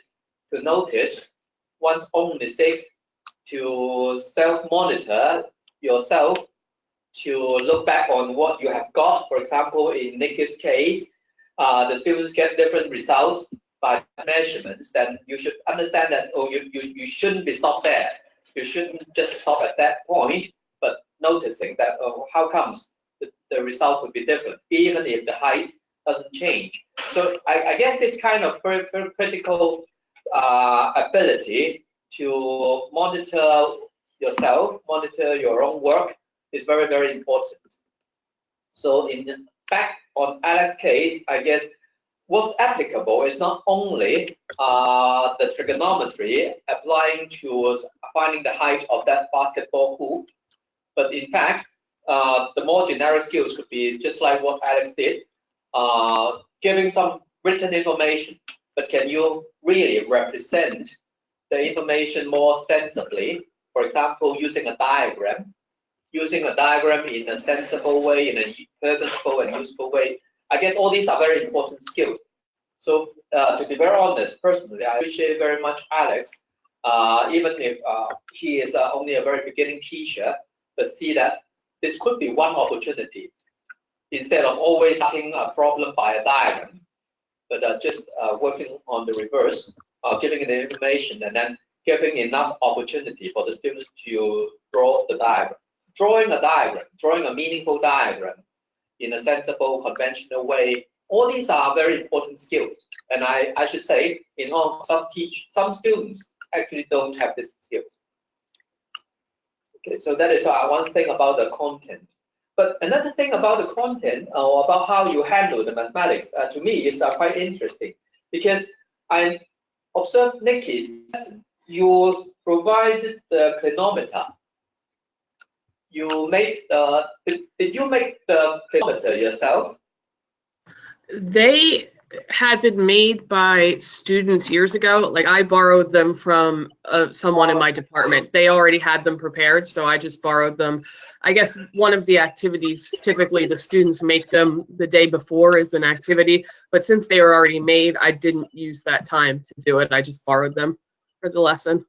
to notice one's own mistakes, to self-monitor yourself, to look back on what you have got. For example, in Nikki's case, the students get different results by measurements, then you should understand that, oh, you shouldn't be stopped there. You shouldn't just stop at that point, but noticing that, oh, how comes the result would be different, even if the height doesn't change. So I guess this kind of very critical ability to monitor yourself, monitor your own work is very, very important. So back on Alex's case, I guess what's applicable is not only the trigonometry applying to finding the height of that basketball hoop, but in fact, the more generic skills could be just like what Alex did, giving some written information, but can you really represent the information more sensibly? For example, using a diagram in a sensible way, in a purposeful and useful way. I guess all these are very important skills. So to be very honest, personally, I appreciate very much Alex, even if he is only a very beginning teacher, but see that this could be one opportunity. Instead of always starting a problem by a diagram, but just working on the reverse, giving the information and then giving enough opportunity for the students to draw the diagram. Drawing a diagram, drawing a meaningful diagram in a sensible, conventional way, all these are very important skills. And I should say, some students actually don't have these skills. Okay, so that is one thing about the content. But another thing about the content, or about how you handle the mathematics, to me is quite interesting, because I observed Nikki's lesson. You provided the clinometer. You made did you make the clinometer yourself? They had been made by students years ago. Like, I borrowed them from someone in my department. They already had them prepared, so I just borrowed them. I guess one of the activities, typically the students make them the day before is an activity, but since they were already made, I didn't use that time to do it. I just borrowed them for the lesson.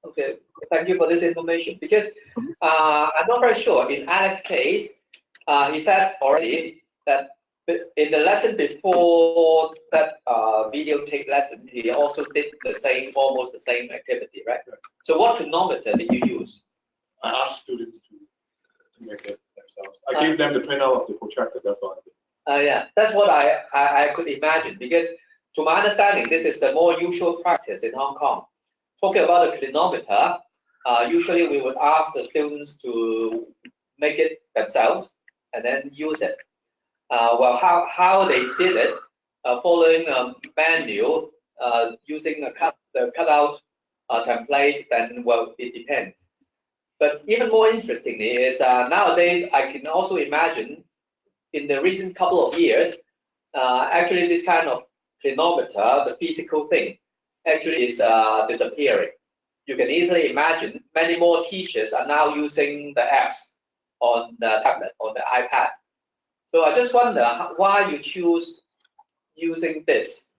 Okay, thank you for this information, because I'm not very sure. In Alex's case, he said already that in the lesson before that videotape lesson, he also did the same, almost the same activity, right? So what chronometer did you use? I asked students to make it themselves. I gave them the printout of the protractor, that's all I did. Yeah, that's what I could imagine, because to my understanding, this is the more usual practice in Hong Kong. Talking about the clinometer, usually we would ask the students to make it themselves and then use it. Well, how they did it, following a manual, using the cutout template, then, well, it depends. But even more interestingly is nowadays I can also imagine in the recent couple of years, actually this kind of clinometer, the physical thing, actually is disappearing. You can easily imagine many more teachers are now using the apps on the tablet, on the iPad. So I just wonder why you choose using this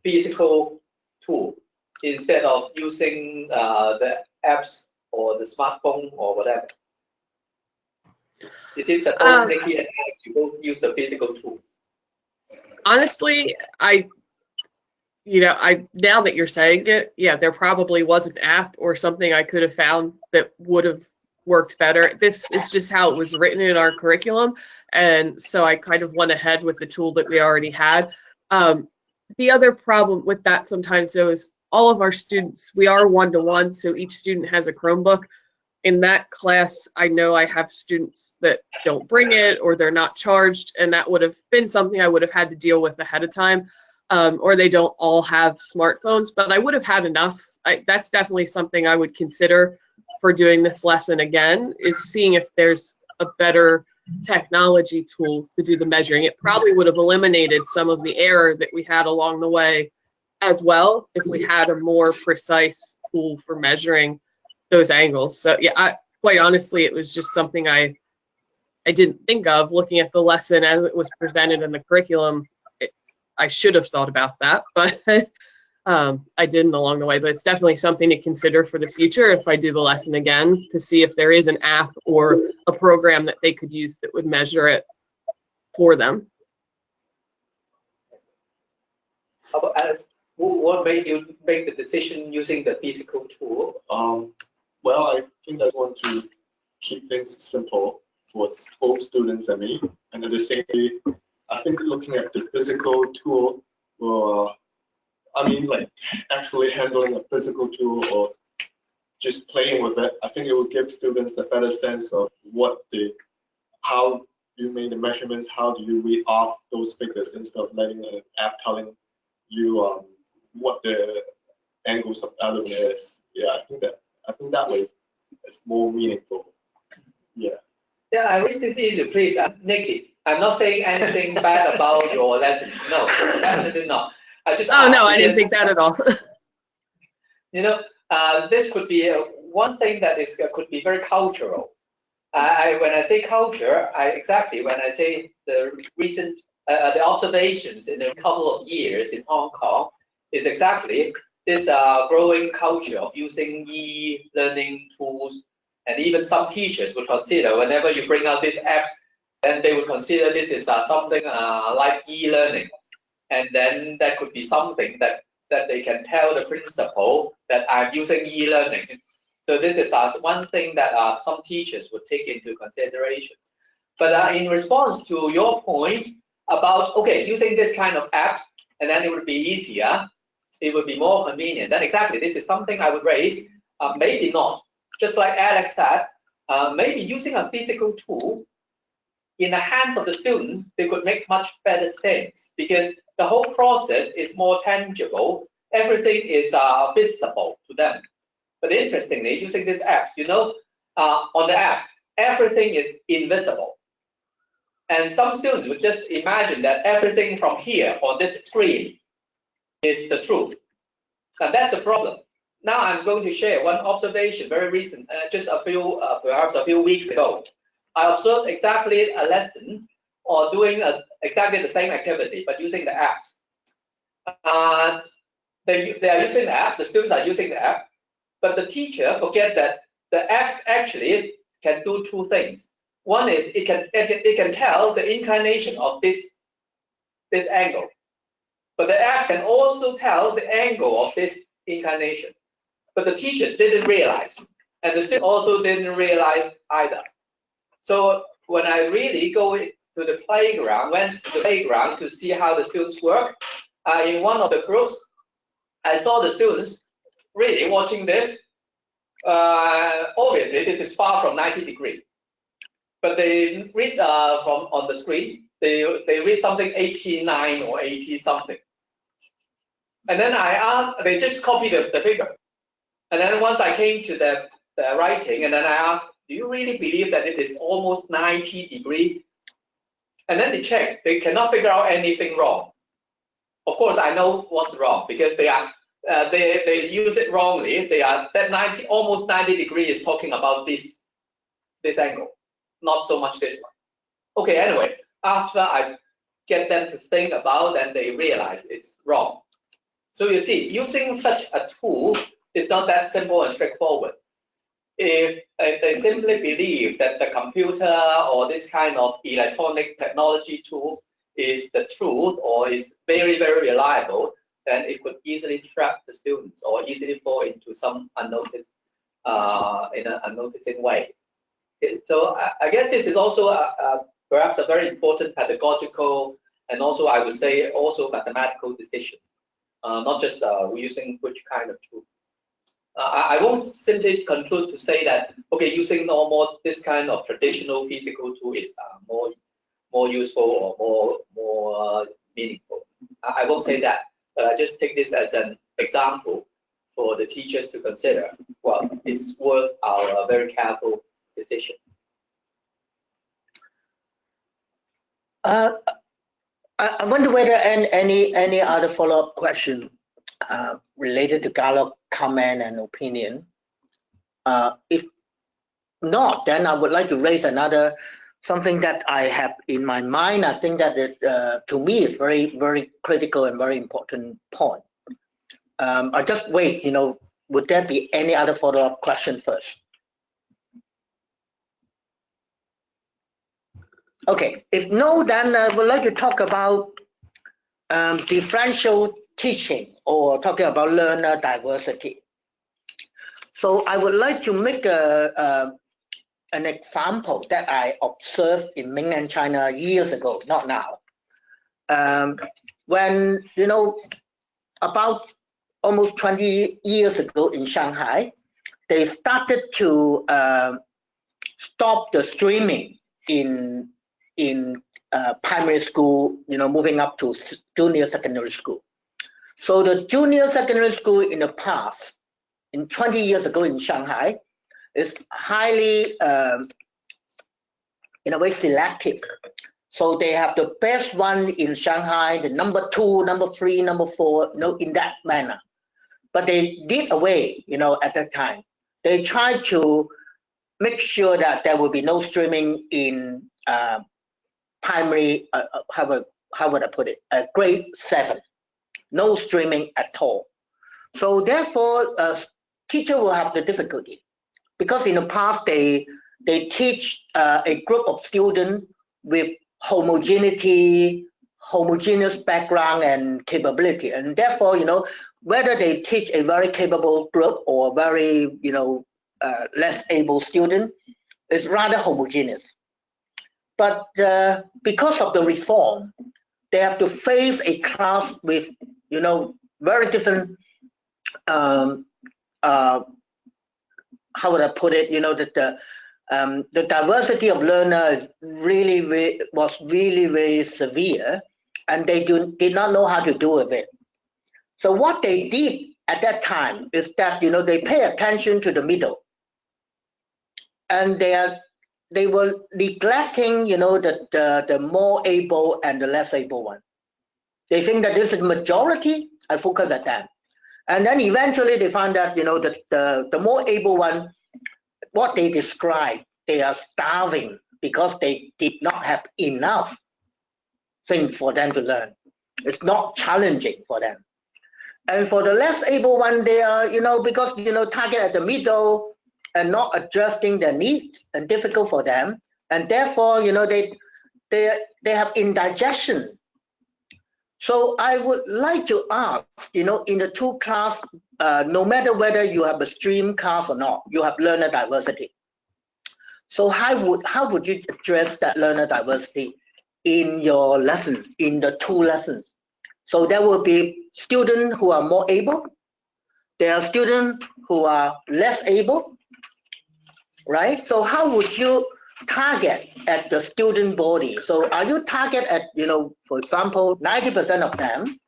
physical tool instead of using the apps or the smartphone or whatever. Is it suppose Nikki and Alex, you both use the physical tool? Honestly, now that you're saying it, yeah, there probably was an app or something I could have found that would have worked better. This is just how it was written in our curriculum, and so I kind of went ahead with the tool that we already had. The other problem with that sometimes, though, is all of our students, we are one-to-one, so each student has a Chromebook. In that class, I know I have students that don't bring it, or they're not charged, and that would have been something I would have had to deal with ahead of time. Or they don't all have smartphones, but I would have had enough. That's definitely something I would consider for doing this lesson again, is seeing if there's a better technology tool to do the measuring. It probably would have eliminated some of the error that we had along the way as well if we had a more precise tool for measuring those angles. So yeah, quite honestly, it was just something I didn't think of looking at the lesson as it was presented in the curriculum. I should have thought about that, but I didn't along the way. But it's definitely something to consider for the future if I do the lesson again, to see if there is an app or a program that they could use that would measure it for them. How about Alex? What made you make the decision using the physical tool? Well, I think I want to keep things simple for both students and me, and at the same time, I think looking at the physical tool, like actually handling a physical tool or just playing with it, I think it will give students a better sense of how you made the measurements, how do you read off those figures instead of letting an app telling you what the angles of element is. Yeah, I think that way it's more meaningful. Yeah. Yeah, I raise this issue, please, Nikki. I'm not saying anything bad about your lesson. No, definitely not. I just I didn't think that at all. This could be one thing that could be very cultural. When I say culture, when I say the recent the observations in a couple of years in Hong Kong is exactly this growing culture of using e-learning tools And even some teachers would consider whenever you bring out these apps, then they would consider this is something like e-learning. And then that could be something that they can tell the principal that I'm using e-learning. So this is one thing that some teachers would take into consideration. But in response to your point about, okay, using this kind of apps, and then it would be easier, it would be more convenient. Then exactly, this is something I would raise. Maybe not. Just like Alex said, maybe using a physical tool in the hands of the student, they could make much better sense because the whole process is more tangible. Everything is visible to them. But interestingly, using these apps, you know, on the apps, everything is invisible. And some students would just imagine that everything from here on this screen is the truth. And that's the problem. Now I'm going to share one observation, very recent, just a few, perhaps a few weeks ago. I observed exactly a lesson or doing exactly the same activity, but using the apps. They are using the app, the students are using the app, but the teacher forget that the apps actually can do two things. One is it can tell the inclination of this angle, but the apps can also tell the angle of this inclination. But the teacher didn't realize, and the student also didn't realize either. So when I really go to the playground, went to the playground to see how the students work, in one of the groups, I saw the students really watching this. Obviously, this is far from 90 degrees, but they read from on the screen. They read something 89 or 80 something, and then I asked. They just copy the figure, and then once I came to the writing, and then I asked, "Do you really believe that it is almost 90 degrees?" And then they check. They cannot figure out anything wrong. Of course, I know what's wrong because they are they use it wrongly. They are that almost 90 degrees is talking about this angle, not so much this one. Okay, anyway, after I get them to think about, and they realize it's wrong. So you see, using such a tool is not that simple and straightforward. If they simply believe that the computer or this kind of electronic technology tool is the truth or is very, very reliable, then it could easily trap the students or easily fall into some unnoticed, in an unnoticing way. So I guess this is also perhaps a very important pedagogical and also I would say also mathematical decision, not just using which kind of tool. I won't simply conclude to say that okay, using normal this kind of traditional physical tool is more useful or more meaningful. I won't say that, but I just take this as an example for the teachers to consider. Well, it's worth our very careful decision. I wonder whether any other follow-up question related to Gallup comment and opinion. If not, then I would like to raise another something that I have in my mind. I think that it, to me is very, very critical and very important point. I'll just wait, you know, would there be any other follow-up question first? Okay, if no, then I would like to talk about differential teaching or talking about learner diversity. So I would like to make an example that I observed in mainland China years ago, not now. When, you know, about almost 20 years ago in Shanghai, they started to stop the streaming in primary school, you know, moving up to junior secondary school. So the junior secondary school in the past, in 20 years ago in Shanghai, is highly, in a way, selective. So they have the best one in Shanghai, the number 2, number 3, number 4, you know, in that manner. But they did away, you know, at that time. They tried to make sure that there will be no streaming in primary, how would I put it, grade 7. No streaming at all. So therefore, teacher will have the difficulty. because in the past they teach a group of students with homogeneous background and capability, and therefore, whether they teach a very capable group or very, less able student, is rather homogeneous. But because of the reform, they have to face a class with, very different, how would I put it, that the diversity of learners was really very severe, and they did not know how to do with it. So what they did at that time is that, they pay attention to the middle, and they were neglecting, the more able and the less able one. They think that this is majority, I focus at that. And then eventually they found that, the more able one, what they describe, they are starving because they did not have enough things for them to learn. It's not challenging for them. And for the less able one, they are, because, target at the middle and not addressing their needs and difficult for them. And therefore, they have indigestion. So I would like to ask, in the two class, no matter whether you have a stream class or not, you have learner diversity. So how would you address that learner diversity in your lesson, in the two lessons? So there will be students who are more able. There are students who are less able, right? So how would you target at the student body? So are you target at, for example, 90% of them,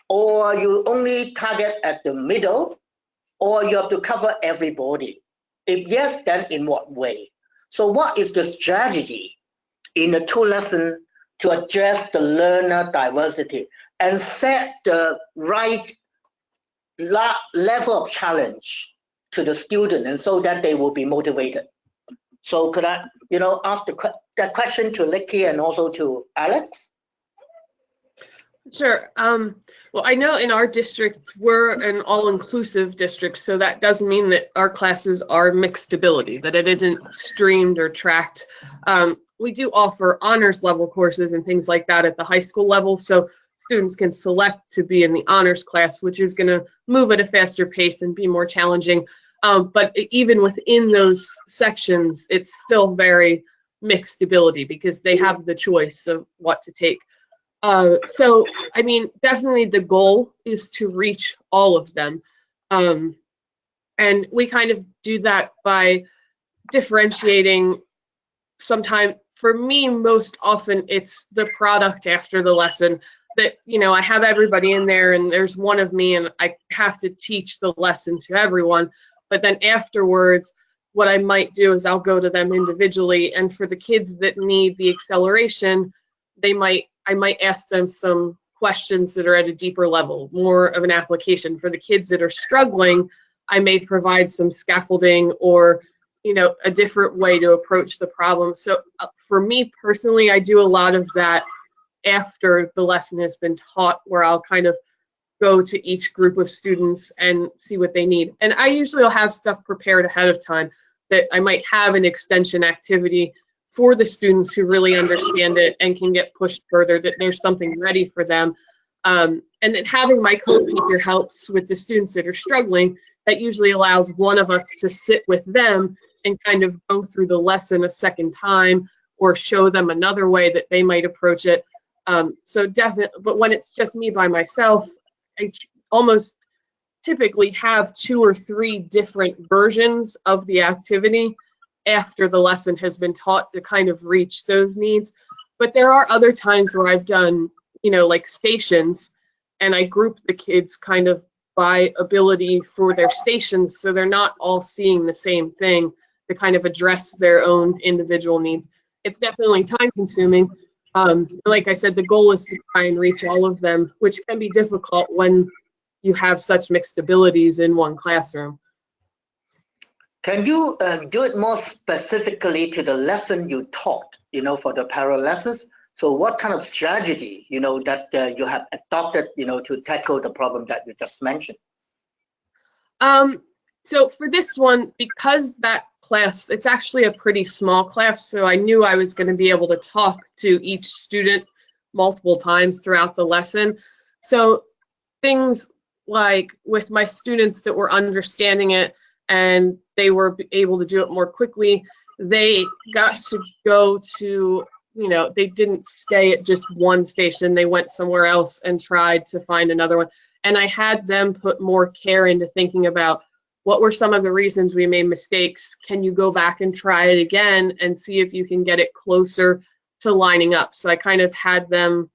or you only target at the middle, or you have to cover everybody? If yes, then in what way? So what is the strategy in the two lessons to address the learner diversity and set the right level of challenge to the student, and so that they will be motivated? So could I, ask that question to Nikki and also to Alex? Sure. Well, I know in our district, we're an all-inclusive district, so that does mean that our classes are mixed ability, that it isn't streamed or tracked. We do offer honors level courses and things like that at the high school level, so students can select to be in the honors class, which is going to move at a faster pace and be more challenging. But even within those sections, it's still very mixed ability because they have the choice of what to take. So, I mean, definitely the goal is to reach all of them. And we kind of do that by differentiating. Sometimes, for me, most often it's the product after the lesson that, I have everybody in there and there's one of me and I have to teach the lesson to everyone. But then afterwards, what I might do is I'll go to them individually. And for the kids that need the acceleration, I might ask them some questions that are at a deeper level, more of an application. For the kids that are struggling, I may provide some scaffolding or, a different way to approach the problem. So for me personally, I do a lot of that after the lesson has been taught, where I'll kind of go to each group of students and see what they need. And I usually will have stuff prepared ahead of time, that I might have an extension activity for the students who really understand it and can get pushed further, that there's something ready for them. And then having my co-teacher helps with the students that are struggling. That usually allows one of us to sit with them and kind of go through the lesson a second time or show them another way that they might approach it. So definitely, but when it's just me by myself, I almost typically have 2 or 3 different versions of the activity after the lesson has been taught to kind of reach those needs. But there are other times where I've done, like stations, and I group the kids kind of by ability for their stations, so they're not all seeing the same thing, to kind of address their own individual needs. It's definitely time consuming. Like I said, the goal is to try and reach all of them, which can be difficult when you have such mixed abilities in one classroom. Can you do it more specifically to the lesson you taught, for the parallel lessons? So what kind of strategy, that you have adopted, to tackle the problem that you just mentioned? So for this one, because that class, it's actually a pretty small class, so I knew I was going to be able to talk to each student multiple times throughout the lesson. So things like with my students that were understanding it and they were able to do it more quickly, they got to go to, they didn't stay at just one station. They went somewhere else and tried to find another one. And I had them put more care into thinking about what were some of the reasons we made mistakes. Can you go back and try it again and see if you can get it closer to lining up? So I kind of had them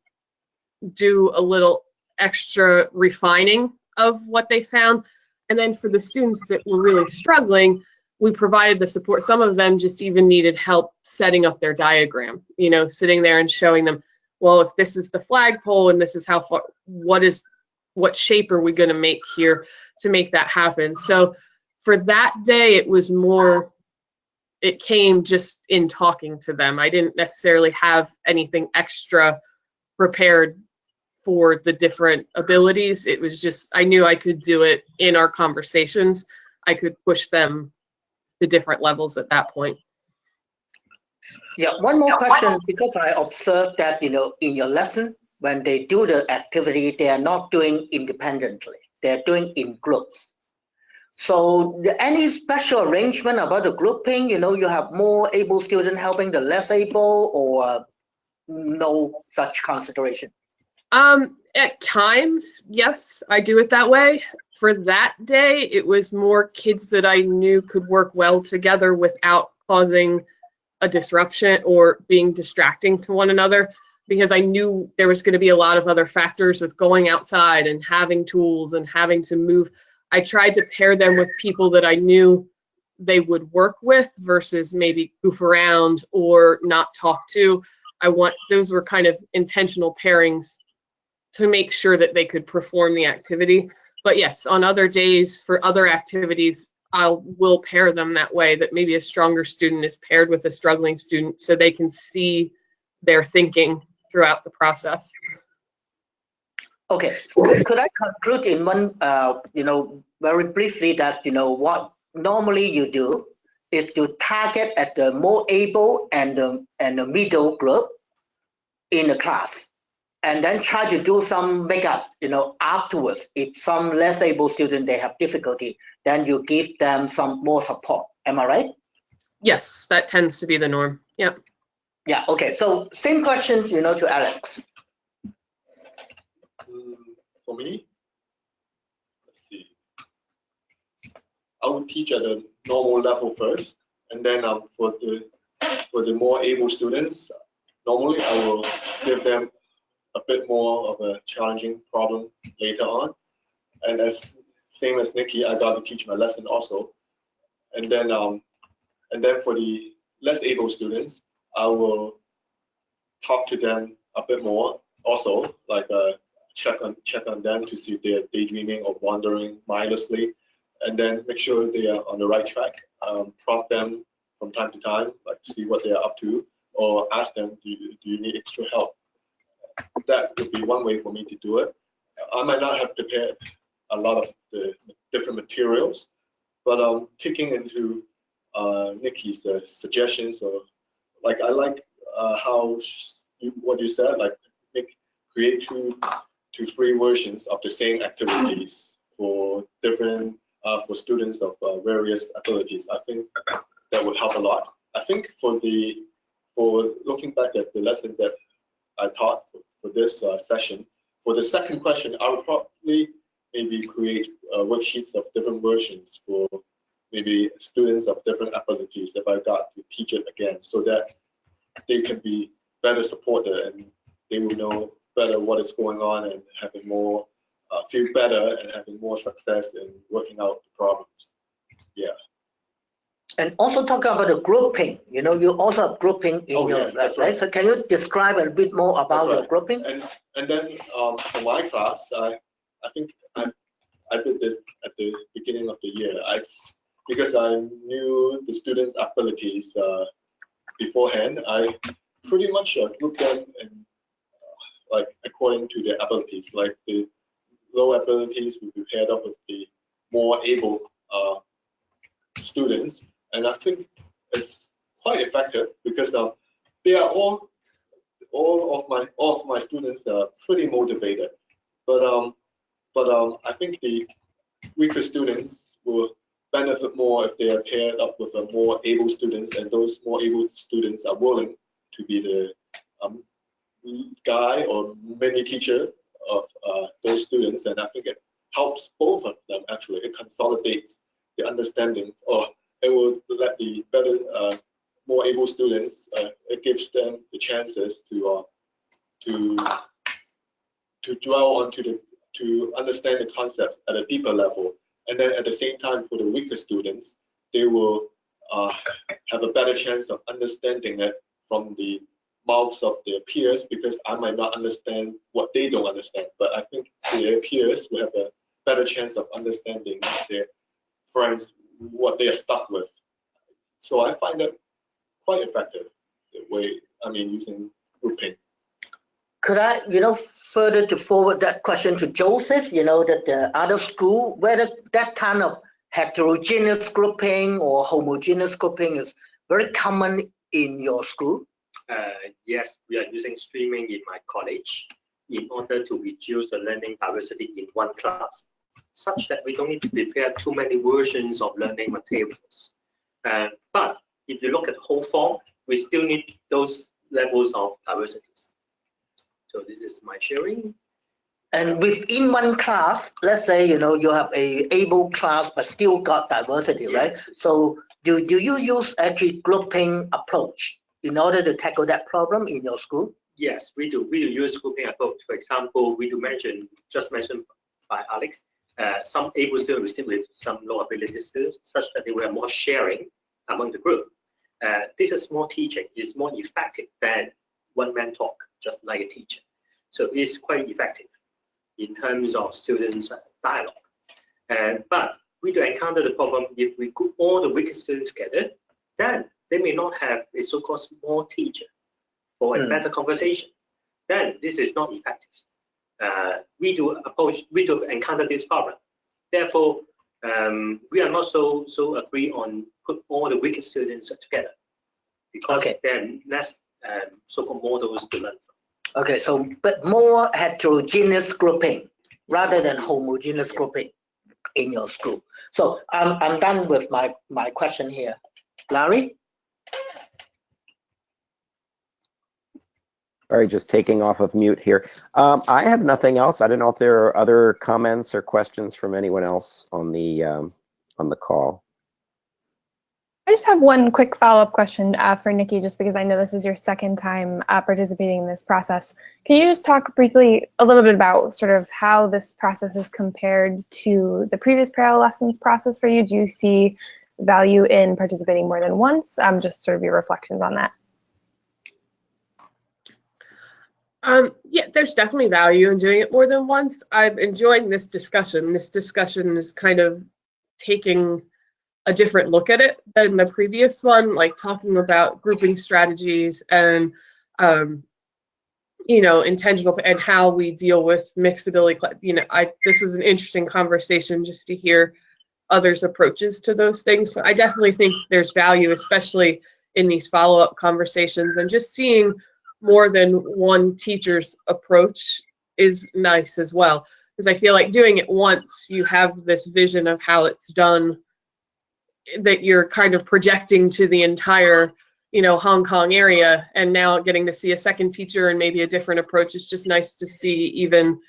do a little extra refining of what they found. And then for the students that were really struggling, we provided the support. Some of them just even needed help setting up their diagram, sitting there and showing them, well, if this is the flagpole and this is how far, what shape are we going to make here to make that happen? So for that day, it was more, it came just in talking to them. I didn't necessarily have anything extra prepared for the different abilities. It was just, I knew I could do it in our conversations. I could push them to different levels at that point. Yeah, one more question, because I observed that, in your lesson, when they do the activity, they are not doing independently. They're doing in groups. So any special arrangement about the grouping, you have more able students helping the less able, or no such consideration? At times, yes, I do it that way. For that day, it was more kids that I knew could work well together without causing a disruption or being distracting to one another, because I knew there was going to be a lot of other factors with going outside and having tools and having to move. I tried to pair them with people that I knew they would work with versus maybe goof around or not talk to. Those were kind of intentional pairings to make sure that they could perform the activity. But yes, on other days for other activities, will pair them that way, that maybe a stronger student is paired with a struggling student so they can see their thinking throughout the process. Okay, could I conclude in one, very briefly that, what normally you do is to target at the more able and the middle group in the class, and then try to do some makeup, afterwards. If some less able student, they have difficulty, then you give them some more support. Am I right? Yes, that tends to be the norm. Yep. Yeah, okay. So same questions, to Alex. For me, let's see. I would teach at a normal level first, and then for the more able students, normally I will give them a bit more of a challenging problem later on. And same as Nikki, I got to teach my lesson also. And then for the less able students, I will talk to them a bit more also, like check on them to see if they're daydreaming or wandering mindlessly, and then make sure they are on the right track. Prompt them from time to time, like see what they are up to, or ask them, do you need extra help? That would be one way for me to do it. I might not have prepared a lot of the different materials, but taking into Nikki's suggestions, or like I like how what you said, like create two to 3 versions of the same activities for different for students of various abilities. I think that would help a lot. I think for looking back at the lesson that I taught for this session, for the second question, I would probably maybe create worksheets of different versions for maybe students of different abilities if I got to teach it again, so that they can be better supported and they will know better what is going on and having more feel better and having more success in working out the problems. Yeah. And also talk about the grouping. You also have grouping in your yes, right? So can you describe a bit more about your grouping? And then for my class, I think I did this at the beginning of the year. Because I knew the students' abilities beforehand, I pretty much grouped them in like according to their abilities. Like the low abilities will be paired up with the more able students, and I think it's quite effective because they are all of my students are pretty motivated, but I think the weaker students will benefit more if they are paired up with a more able students, and those more able students are willing to be the guy or mini teacher of those students, and I think it helps both of them actually. It consolidates the understanding, or it will let the better, more able students. It gives them the chances to dwell onto to understand the concepts at a deeper level, and then at the same time for the weaker students, they will have a better chance of understanding it from the mouths of their peers, because I might not understand what they don't understand, but I think their peers will have a better chance of understanding their friends, what they are stuck with. So I find that quite effective, the way, using grouping. Could I, further to forward that question to Joseph, that the other school, whether that kind of heterogeneous grouping or homogeneous grouping is very common in your school? Yes, we are using streaming in my college in order to reduce the learning diversity in one class, such that we don't need to prepare too many versions of learning materials. But if you look at the whole form, we still need those levels of diversities. So this is my sharing. And within one class, let's say, you have a able class, but still got diversity, right? Yes. So do you use actually grouping approach in order to tackle that problem in your school? Yes, we do. We do use grouping approach. For example, we do just mentioned by Alex, some able students with some low ability students, such that they will have more sharing among the group. This is more teaching. It's more effective than one-man talk, just like a teacher. So it's quite effective in terms of students' dialogue. But we do encounter the problem if we group all the weaker students together, then they may not have a so-called small teacher for a better conversation. Then this is not effective. We do encounter this problem. Therefore, we are not so agree on put all the weaker students together, because then less so-called models to learn from. Okay, so but more heterogeneous grouping rather than homogeneous grouping in your school. So I'm done with my question here. Larry? Sorry, just taking off of mute here. I have nothing else. I don't know if there are other comments or questions from anyone else on the call. I just have one quick follow-up question for Nikki, just because I know this is your second time participating in this process. Can you just talk briefly a little bit about sort of how this process is compared to the previous parallel lessons process for you? Do you see value in participating more than once? Just sort of your reflections on that. Yeah, there's definitely value in doing it more than once. I'm enjoying this discussion. This discussion is kind of taking a different look at it than the previous one, like talking about grouping strategies and, intentional and how we deal with mixed ability. This is an interesting conversation just to hear others' approaches to those things. So I definitely think there's value, especially in these follow-up conversations, and just seeing more than one teacher's approach is nice as well, because I feel like doing it once, you have this vision of how it's done that you're kind of projecting to the entire, Hong Kong area, and now getting to see a second teacher and maybe a different approach is just nice to see. Even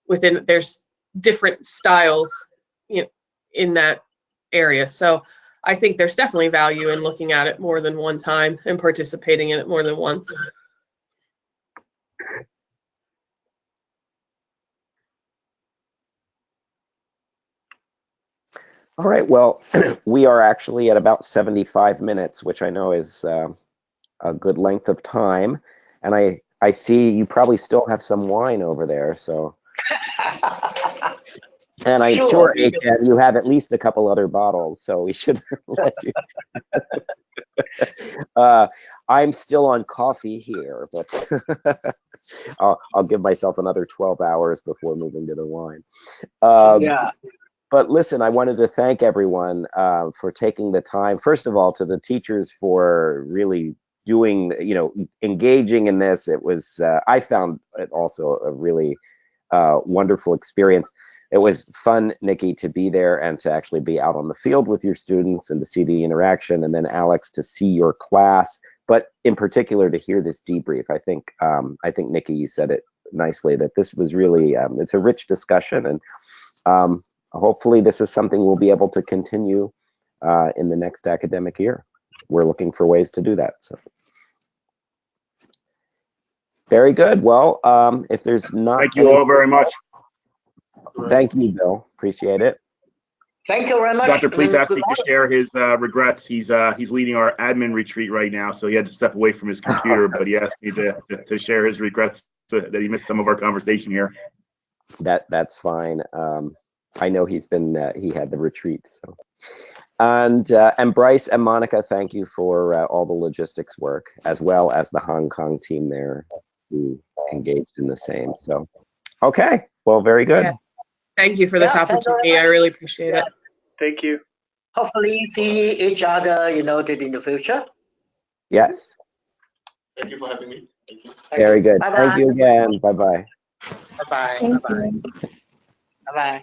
within, there's different styles, in that area. So I think there's definitely value in looking at it more than one time and participating in it more than once. All right, well, we are actually at about 75 minutes, which I know is a good length of time. And I see you probably still have some wine over there, so. And I'm sure, HM, you have at least a couple other bottles, so we should let you. I'm still on coffee here, but I'll give myself another 12 hours before moving to the wine. Yeah. but listen, I wanted to thank everyone for taking the time. First of all, to the teachers for really doing, engaging in this. It was, I found it also a really wonderful experience. It was fun, Nikki, to be there and to actually be out on the field with your students and to see the interaction, and then Alex, to see your class, but in particular to hear this debrief. I think Nikki, you said it nicely, that this was really, it's a rich discussion, and hopefully this is something we'll be able to continue in the next academic year. We're looking for ways to do that. So. Very good. Well, if there's not, thank you all very much. Thank you, Bill. Appreciate it. Thank you very much. Doctor, please ask me to share his regrets. He's leading our admin retreat right now, so he had to step away from his computer. But he asked me to share his regrets that he missed some of our conversation here. That's fine. I know he had the retreat. So, and Bryce and Monica, thank you for all the logistics work, as well as the Hong Kong team there who engaged in the same. So, okay. Well, very good. Yeah. Thank you for this opportunity. I really appreciate it. Thank you. Hopefully see each other, in the future. Yes. Thank you for having me. Thank you. Very good. Bye-bye. Thank you again. Bye-bye. Bye-bye. Thank Bye-bye. you. Bye-bye.